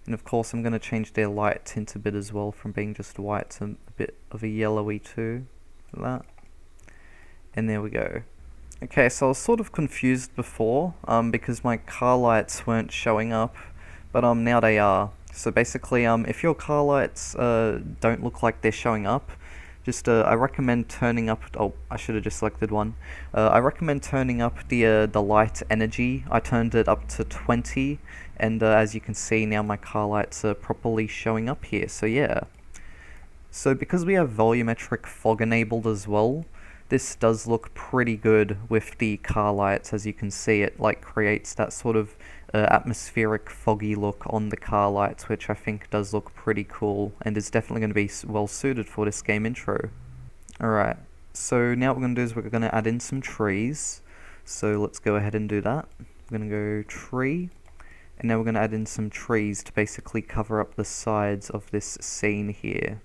And of course I'm going to change their light tint a bit as well, from being just white to a bit of a yellowy too, like that. And there we go. Okay, so I was sort of confused before, because my car lights weren't showing up, but now they are. So basically, if your car lights don't look like they're showing up, just I recommend turning up. Oh, I should have just selected one. I recommend turning up the light energy. I turned it up to 20, and as you can see now, my car lights are properly showing up here. So yeah. So because we have volumetric fog enabled as well, this does look pretty good with the car lights. As you can see, it like creates that sort of atmospheric foggy look on the car lights, which I think does look pretty cool and is definitely going to be well suited for this game intro. Alright, so now what we're going to do is we're going to add in some trees. So let's go ahead and do that. We're going to go tree, and now we're going to add in some trees to basically cover up the sides of this scene here.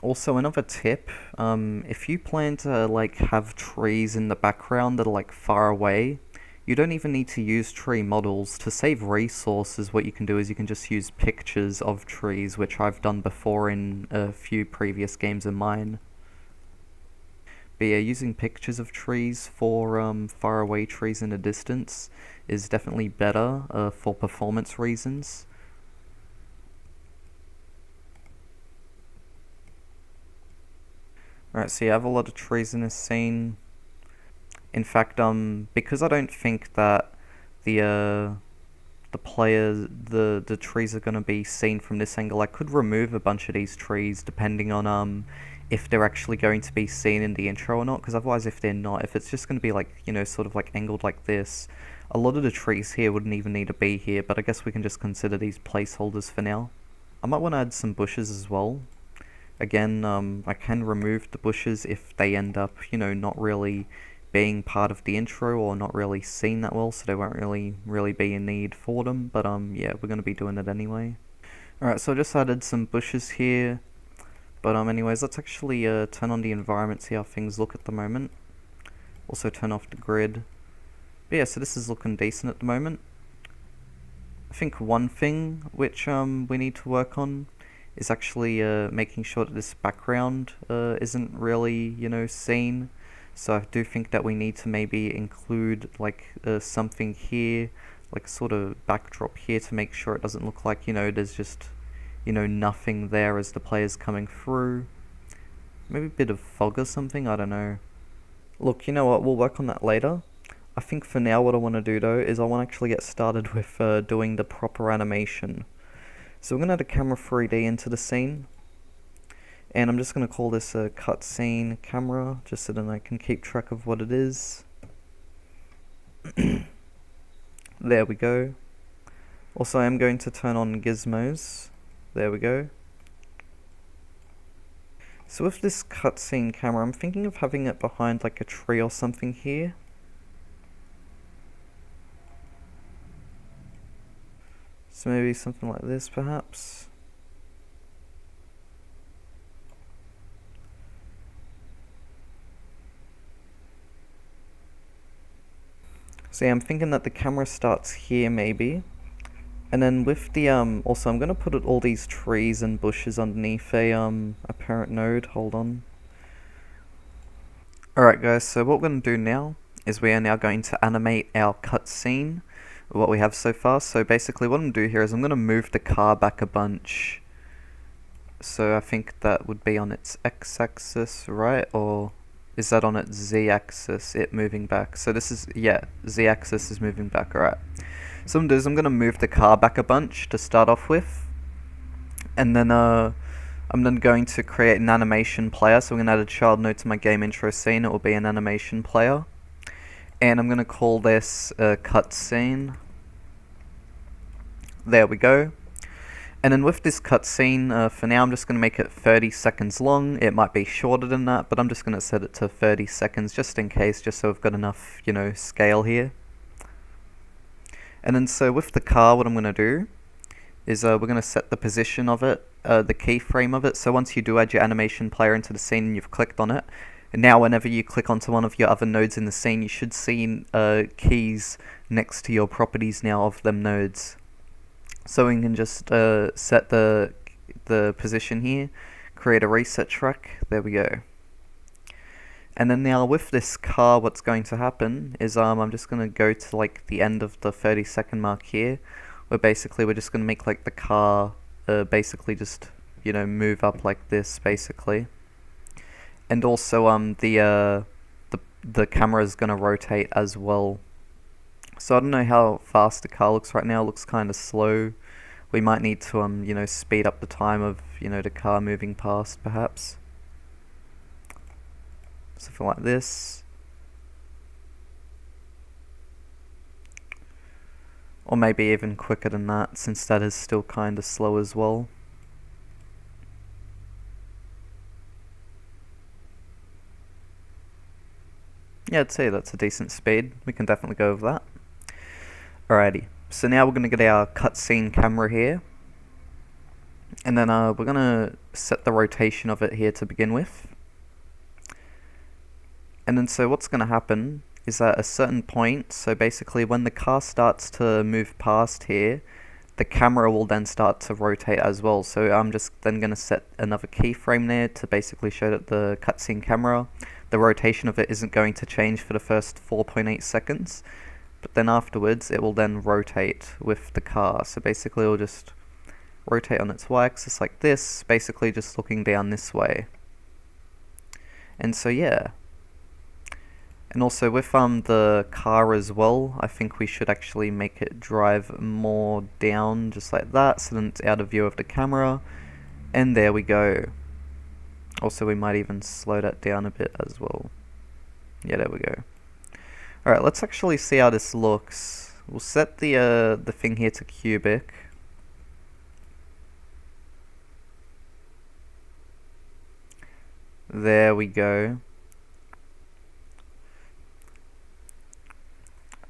Also, another tip, if you plan to like have trees in the background that are like far away, you don't even need to use tree models. To save resources, what you can do is you can just use pictures of trees, which I've done before in a few previous games of mine. But yeah, using pictures of trees for far away trees in a distance is definitely better for performance reasons. Alright, so you have a lot of trees in this scene. In fact, because I don't think that the trees are gonna be seen from this angle, I could remove a bunch of these trees depending on if they're actually going to be seen in the intro or not. Because otherwise, if they're not, if it's just gonna be like, you know, sort of like angled like this, a lot of the trees here wouldn't even need to be here. But I guess we can just consider these placeholders for now. I might want to add some bushes as well. Again, I can remove the bushes if they end up, you know, not really being part of the intro or not really seen that well, so there won't really be a need for them. But yeah, we're going to be doing it anyway. Alright, so I just added some bushes here. But anyways, let's actually turn on the environment, see how things look at the moment. Also turn off the grid. But yeah, so this is looking decent at the moment. I think one thing which we need to work on is actually making sure that this background isn't really, you know, seen. So I do think that we need to maybe include like something here, like sort of backdrop here, to make sure it doesn't look like, you know, there's just, you know, nothing there as the player's coming through. Maybe a bit of fog or something, I don't know. Look, you know what, we'll work on that later. I think for now what I want to do though is I want to actually get started with doing the proper animation. So we're going to add a camera 3D into the scene, and I'm just going to call this a cutscene camera, just so that I can keep track of what it is. There we go. Also, I am going to turn on gizmos. There we go. So with this cutscene camera, I'm thinking of having it behind like a tree or something here. So maybe something like this, perhaps. So yeah, I'm thinking that the camera starts here, maybe. And then with the, also I'm gonna put all these trees and bushes underneath a parent node. Hold on. Alright guys, so what we're gonna do now is we are now going to animate our cutscene, what we have so far. So basically what I'm going to do here is I'm going to move the car back a bunch. So I think that would be on its x-axis, right? Or is that on its z-axis, it moving back? So this is, yeah, z-axis is moving back, alright. So what I'm going to do is I'm going to move the car back a bunch to start off with. And then I'm then going to create an animation player. So I'm going to add a child node to my game intro scene. It will be an animation player. And I'm going to call this cutscene. There we go. And then with this cutscene, for now I'm just going to make it 30 seconds long. It might be shorter than that, but I'm just going to set it to 30 seconds just in case, just so we've got enough, you know, scale here. And then so with the car, what I'm going to do is we're going to set the position of it, the keyframe of it. So once you do add your animation player into the scene and you've clicked on it, and now whenever you click onto one of your other nodes in the scene, you should see keys next to your properties now of them nodes. So we can just set the position here, create a reset track, there we go. And then now with this car, what's going to happen is I'm just going to go to like the end of the 30-second mark here, where basically we're just going to make like the car basically just, you know, move up like this basically. And also the camera is going to rotate as well. So I don't know how fast the car looks right now. It looks kind of slow. We might need to you know, speed up the time of, you know, the car moving past perhaps. something like this. Or maybe even quicker than that, since that is still kind of slow as well. Yeah, I'd say that's a decent speed. We can definitely go with that. Alrighty, so now we're going to get our cutscene camera here. And then we're going to set the rotation of it here to begin with. And then so what's going to happen is at a certain point, so basically when the car starts to move past here, the camera will then start to rotate as well. So I'm just then going to set another keyframe there to basically show that the cutscene camera, the rotation of it isn't going to change for the first 4.8 seconds. But then afterwards it will then rotate with the car. So basically it will just rotate on its y-axis like this, basically just looking down this way. And so yeah. And also with the car as well, I think we should actually make it drive more down, just like that, so then it's out of view of the camera. And there we go. Also we might even slow that down a bit as well. Yeah, there we go. Alright, let's actually see how this looks. We'll set the thing here to cubic. There we go.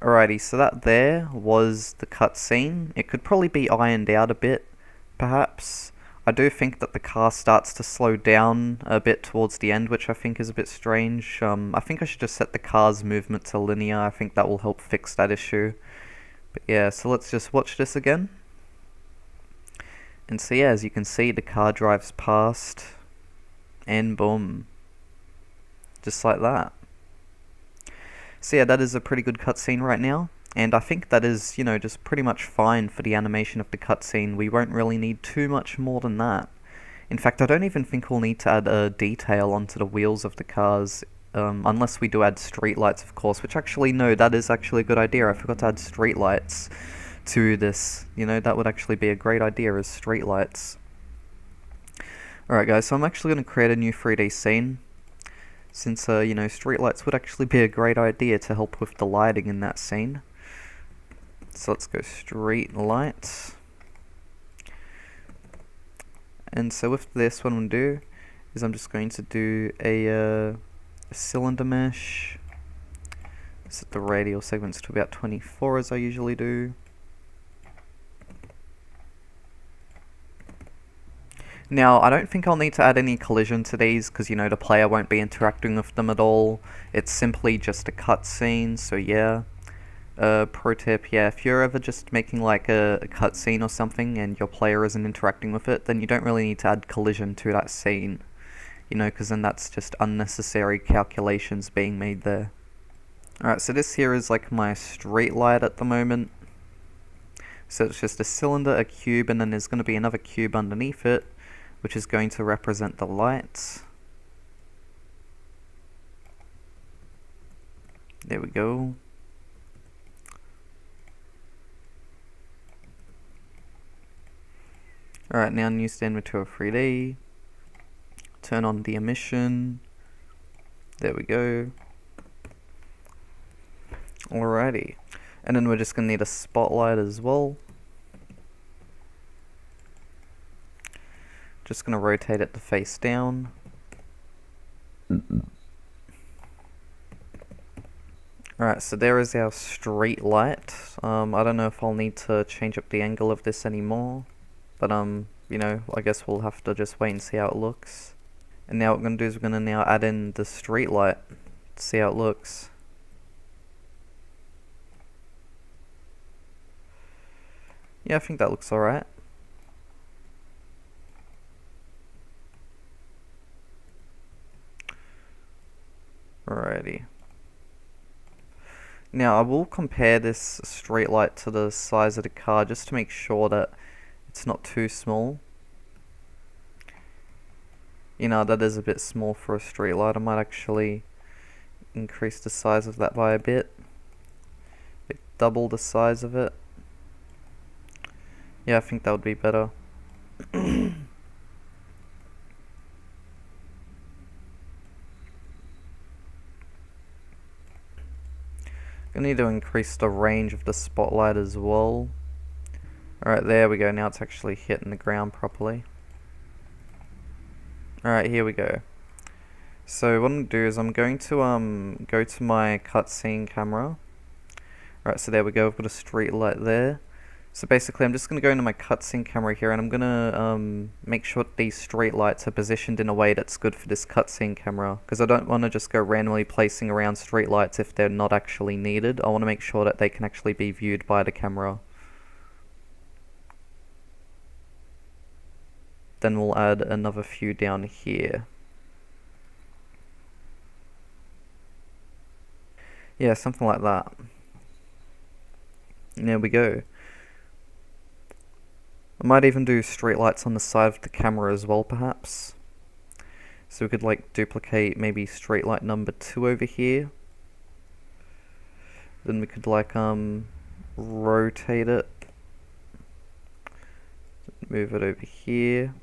Alrighty, so that there was the cutscene. It could probably be ironed out a bit, perhaps. I do think that the car starts to slow down a bit towards the end, which I think is a bit strange. I think I should just set the car's movement to linear. I think that will help fix that issue. But yeah, so let's just watch this again. And so yeah, as you can see, the car drives past. And boom. Just like that. So yeah, that is a pretty good cutscene right now. And I think that is, you know, just pretty much fine for the animation of the cutscene. We won't really need too much more than that. In fact, I don't even think we'll need to add a detail onto the wheels of the cars. Unless we do add streetlights, of course. Which actually, no, that is actually a good idea. I forgot to add streetlights to this. You know, that would actually be a great idea, as streetlights. Alright guys, so I'm actually going to create a new 3D scene. Since, you know, streetlights would actually be a great idea to help with the lighting in that scene. So let's go street lights. And so with this, what I'm going to do is I'm just going to do a cylinder mesh. Set the radial segments to about 24 as I usually do. Now, I don't think I'll need to add any collision to these because, you know, the player won't be interacting with them at all. It's simply just a cutscene, so yeah. Pro tip, yeah, if you're ever just making like a cutscene or something and your player isn't interacting with it, then you don't really need to add collision to that scene. You know, because then that's just unnecessary calculations being made there. Alright, so this here is like my street light at the moment. So it's just a cylinder, a cube, and then there's going to be another cube underneath it, which is going to represent the lights. There we go. Alright, now new stand material 3D. Turn on the emission. There we go. Alrighty. And then we're just going to need a spotlight as well. Just going to rotate it to face down. Alright, so there is our street light. I don't know if I'll need to change up the angle of this anymore. But, you know, I guess we'll have to just wait and see how it looks. And now what we're going to do is we're going to now add in the street light to see how it looks. Yeah, I think that looks alright. Alrighty. Now I will compare this street light to the size of the car just to make sure that it's not too small. You know, that is a bit small for a street light. I might actually increase the size of that by a bit. Like double the size of it. Yeah, I think that would be better. I need to increase the range of the spotlight as well. Alright, there we go. Now it's actually hitting the ground properly. Alright, here we go. So what I'm going to do is I'm going to go to my cutscene camera. Alright, so there we go. I've got a street light there. So basically I'm just going to go into my cutscene camera here, and I'm going to make sure that these street lights are positioned in a way that's good for this cutscene camera, because I don't want to just go randomly placing around street lights if they're not actually needed. I want to make sure that they can actually be viewed by the camera. Then we'll add another few down here. Yeah, something like that. And there we go. I might even do streetlights on the side of the camera as well, perhaps. So we could like duplicate maybe streetlight number 2 over here. Then we could like rotate it. Move it over here.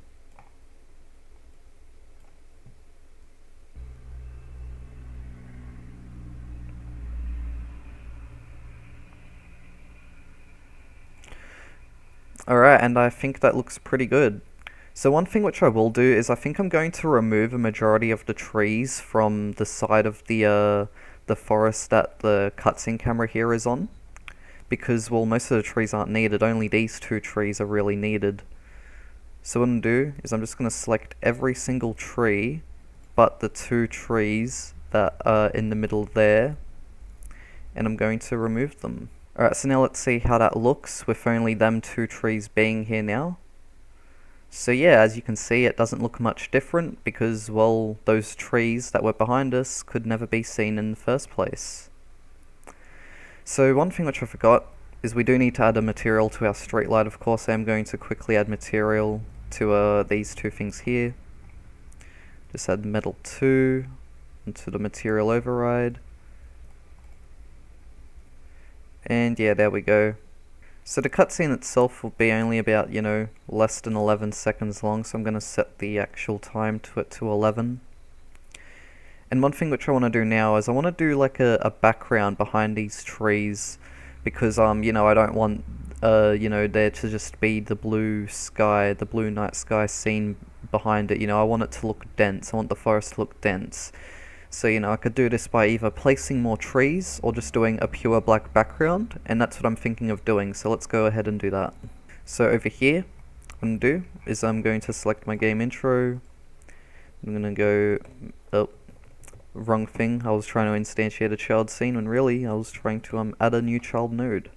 Alright, and I think that looks pretty good. So one thing which I will do is I think I'm going to remove a majority of the trees from the side of the forest that the cutscene camera here is on. Because, well, most of the trees aren't needed, only these 2 trees are really needed. So what I'm going to do is I'm just going to select every single tree but the 2 trees that are in the middle there, and I'm going to remove them. Alright, so now let's see how that looks with only them 2 trees being here now. So yeah, as you can see, it doesn't look much different because, well, those trees that were behind us could never be seen in the first place. So one thing which I forgot is we do need to add a material to our street light. Of course, I am going to quickly add material to these 2 things here. Just add metal 2 into the material override. And yeah, there we go. So the cutscene itself will be only about, you know, less than 11 seconds long, so I'm going to set the actual time to it to 11. And one thing which I want to do now is I want to do like a background behind these trees, because you know, I don't want you know, there to just be the blue sky, the blue night sky scene behind it. You know, I want it to look dense. I want the forest to look dense. So, you know, I could do this by either placing more trees or just doing a pure black background, and that's what I'm thinking of doing, so let's go ahead and do that. So over here, what I'm going to do is I'm going to select my game intro. I'm going to go, oh, wrong thing, I was trying to instantiate a child scene when really I was trying to add a new child node.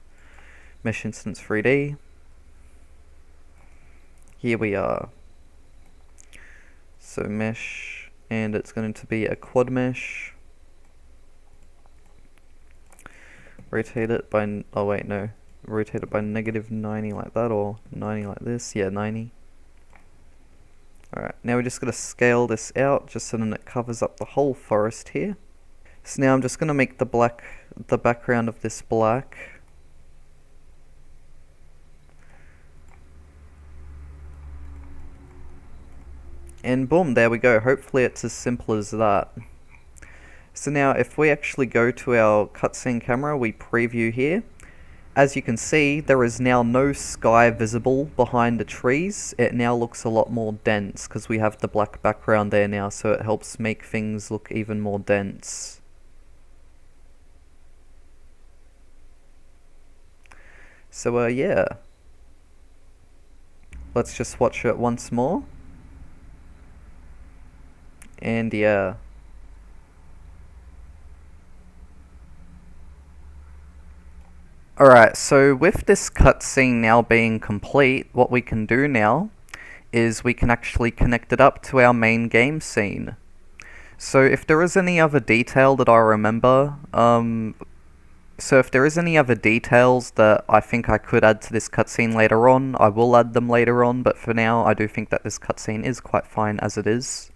Mesh instance 3D. Here we are. So mesh, and it's going to be a quad mesh. Rotate it by, oh wait, no. Rotate it by -90 like that, or 90 like this. Yeah, 90. Alright, now we're just going to scale this out just so that it covers up the whole forest here. So now I'm just going to make the background of this black. And boom, there we go. Hopefully it's as simple as that. So now if we actually go to our cutscene camera, we preview here. As you can see, there is now no sky visible behind the trees. It now looks a lot more dense because we have the black background there now, so it helps make things look even more dense. So yeah. Let's just watch it once more. And yeah. Alright, so with this cutscene now being complete, what we can do now is we can actually connect it up to our main game scene. So if there is any other detail that I remember, if there is any other details that I think I could add to this cutscene later on, I will add them later on, but for now I do think that this cutscene is quite fine as it is.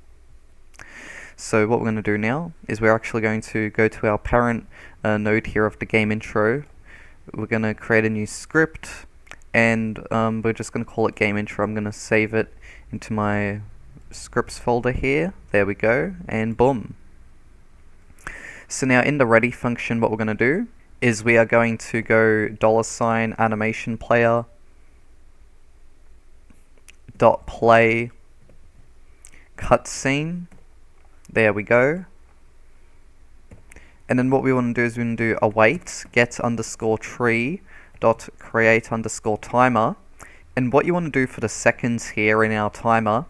So what we're going to do now is we're actually going to go to our parent node here of the game intro. We're going to create a new script, and we're just going to call it game intro. I'm going to save it into my scripts folder here. There we go, and boom. So now in the ready function, what we're going to do is we are going to go $animation player dot play cutscene. There we go. And then what we want to do is we want to do await get underscore tree dot create underscore timer. And what you want to do for the seconds here in our timer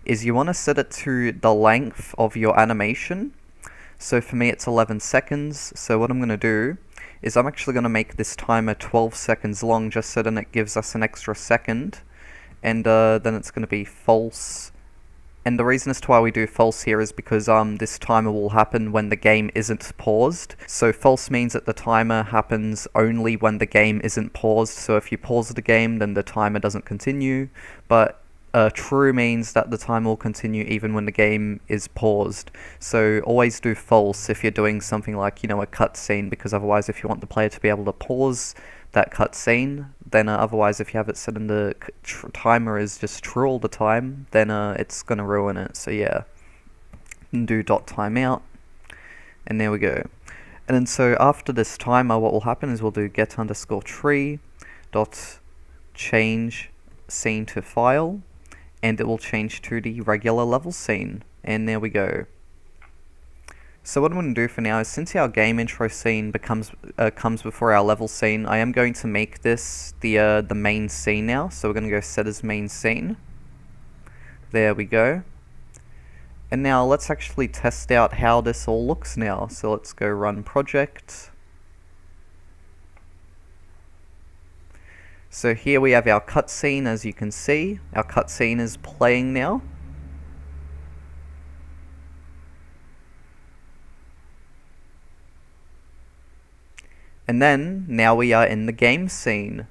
is you want to set it to the length of your animation. So for me it's 11 seconds. So what I'm going to do is I'm actually going to make this timer 12 seconds long, just so then it gives us an extra second. And then it's going to be false. And the reason as to why we do false here is because this timer will happen when the game isn't paused. So false means that the timer happens only when the game isn't paused. So if you pause the game, then the timer doesn't continue. But true means that the timer will continue even when the game is paused. So always do false if you're doing something like, you know, a cutscene, because otherwise if you want the player to be able to pause that cutscene, then otherwise if you have it set in the timer is just true all the time, then it's going to ruin it. So yeah, and do .timeout, and there we go. And then so after this timer, what will happen is we'll do get underscore tree dot change scene to file, and it will change to the regular level scene, and there we go. So what I'm going to do for now is, since our game intro scene comes before our level scene, I am going to make this the main scene now. So we're going to go set as main scene. There we go. And now let's actually test out how this all looks now. So let's go run project. So here we have our cutscene, as you can see. Our cutscene is playing now. And then, now we are in the game scene.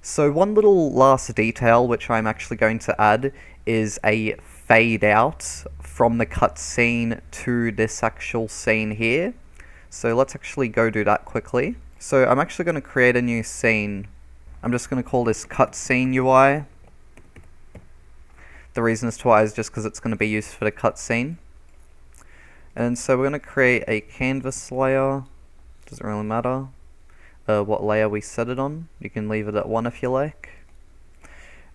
So one little last detail which I'm actually going to add is a fade out from the cutscene to this actual scene here. So let's actually go do that quickly. So I'm actually going to create a new scene. I'm just going to call this cutscene UI. The reason as to why is just because it's going to be used for the cutscene. And so we're going to create a canvas layer. Doesn't really matter what layer we set it on. You can leave it at 1 if you like.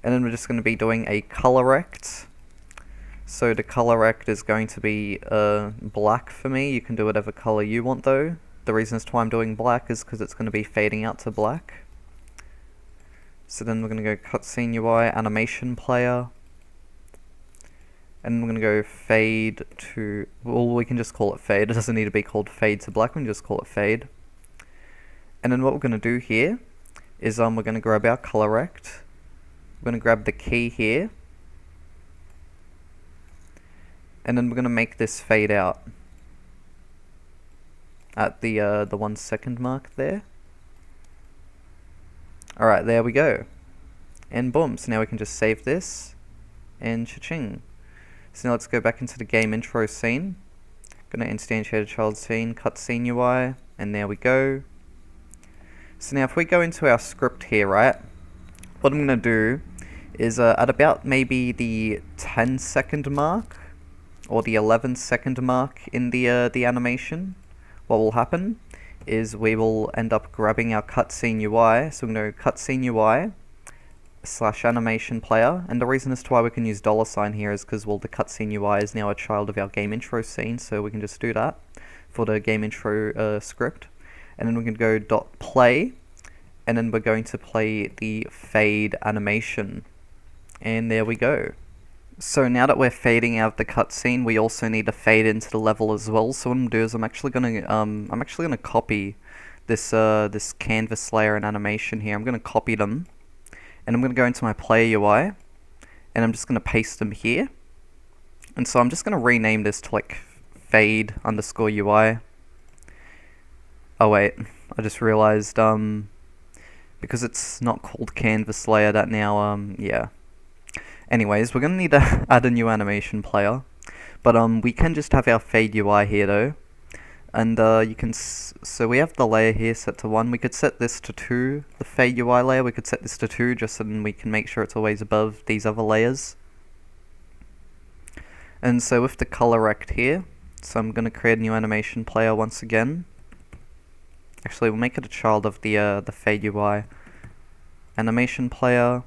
And then we're just going to be doing a color rect. So the color rect is going to be black for me. You can do whatever color you want though. The reason as to why I'm doing black is because it's going to be fading out to black. So then we're going to go cutscene UI, animation player. And we're going to go fade to, well, we can just call it fade. It doesn't need to be called fade to black, we can just call it fade. And then what we're going to do here is we're going to grab our color rect. We're going to grab the key here. And then we're going to make this fade out at the 1 second mark there. Alright, there we go. And boom, so now we can just save this, and cha-ching. So now let's go back into the game intro scene. Gonna instantiate a child scene, cutscene UI, and there we go. So now if we go into our script here, right, what I'm gonna do is at about maybe the 10-second mark, or the 11-second mark in the animation, what will happen is we will end up grabbing our cutscene UI. So we're gonna go cutscene UI / animation player, and the reason as to why we can use $ here is because, well, the cutscene UI is now a child of our game intro scene, so we can just do that for the game intro script. And then we can go .play, and then we're going to play the fade animation, and there we go. So now that we're fading out the cutscene, we also need to fade into the level as well. So what I'm gonna do is I'm actually gonna copy this this canvas layer and animation here. I'm gonna copy them. And I'm going to go into my player UI, and I'm just going to paste them here. And so I'm just going to rename this to like fade underscore UI. Oh wait, I just realized, because it's not called canvas layer, that now, yeah. Anyways, we're going to need to add a new animation player. But we can just have our fade UI here though. And you can, so we have the layer here set to 1. We could set this to 2, the fade UI layer. We could set this to 2 just so then we can make sure it's always above these other layers. And so with the color rect here, so I'm going to create a new animation player once again. Actually, we'll make it a child of the fade UI. Animation player.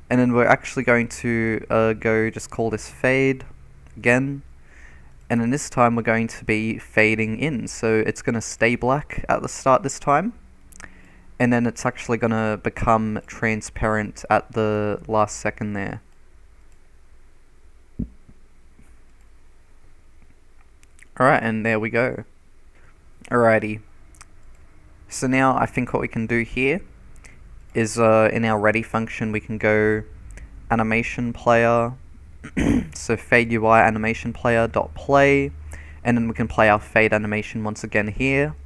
And then we're actually going to go just call this fade again. And then this time we're going to be fading in. So it's going to stay black at the start this time. And then it's actually going to become transparent at the last second there. Alright, and there we go. Alrighty. So now I think what we can do here is in our ready function we can go animation player, so fade UI animation player dot play, and then we can play our fade animation once again here,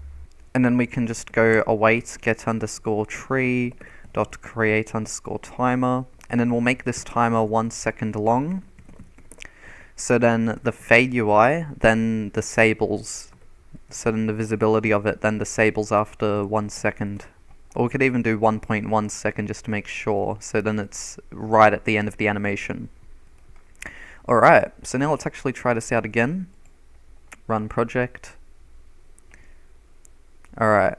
and then we can just go await get underscore tree dot create underscore timer, and then we'll make this timer 1 second long. So then the fade UI then disables, so then the visibility of it then disables after 1 second. Or we could even do 1.1 second just to make sure, so then it's right at the end of the animation. Alright, so now let's actually try this out again. Run project. Alright.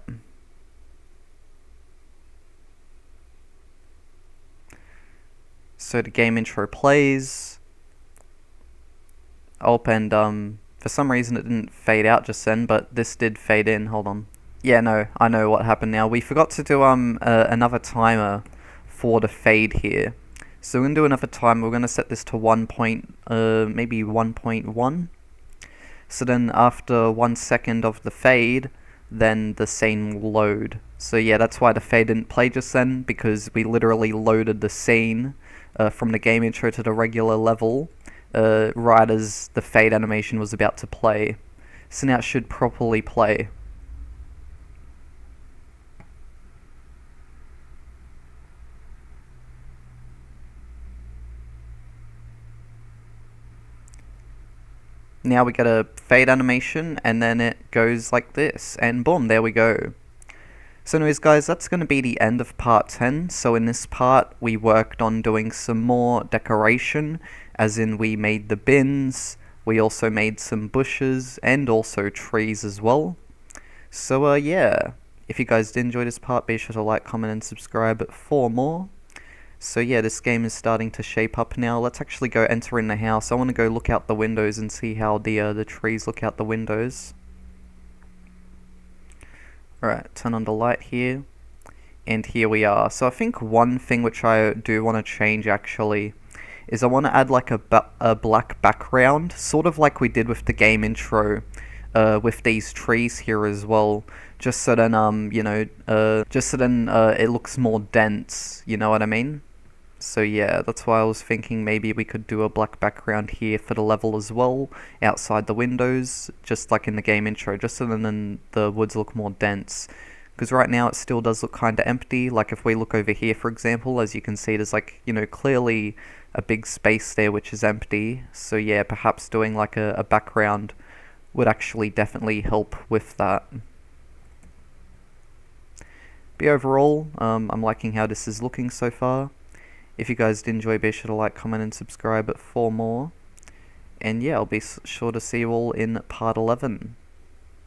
So the game intro plays. And for some reason it didn't fade out just then, but this did fade in. Hold on. Yeah, no, I know what happened now. We forgot to do another timer for the fade here. So we're going to do another timer. We're going to set this to maybe 1.1. So then after 1 second of the fade, then the scene will load. So yeah, that's why the fade didn't play just then, because we literally loaded the scene from the game intro to the regular level right as the fade animation was about to play. So now it should properly play. Now we get a fade animation, and then it goes like this, and boom, there we go. So anyways guys, that's going to be the end of part 10. So in this part, we worked on doing some more decoration, as in we made the bins, we also made some bushes, and also trees as well. So yeah, if you guys did enjoy this part, be sure to like, comment, and subscribe for more. So yeah, this game is starting to shape up now. Let's actually go enter in the house. I want to go look out the windows and see how the trees look out the windows. Alright, turn on the light here. And here we are. So I think one thing which I do want to change actually is I want to add like a black background, sort of like we did with the game intro, with these trees here as well. Just so then it looks more dense, you know what I mean? So yeah, that's why I was thinking maybe we could do a black background here for the level as well, outside the windows, just like in the game intro, just so then the woods look more dense. Because right now it still does look kinda empty. Like if we look over here, for example, as you can see, there's like, clearly a big space there which is empty. So yeah, perhaps doing like a background would actually definitely help with that. But overall, I'm liking how this is looking so far. If you guys did enjoy, be sure to like, comment, and subscribe for more. And yeah, I'll be sure to see you all in part 11.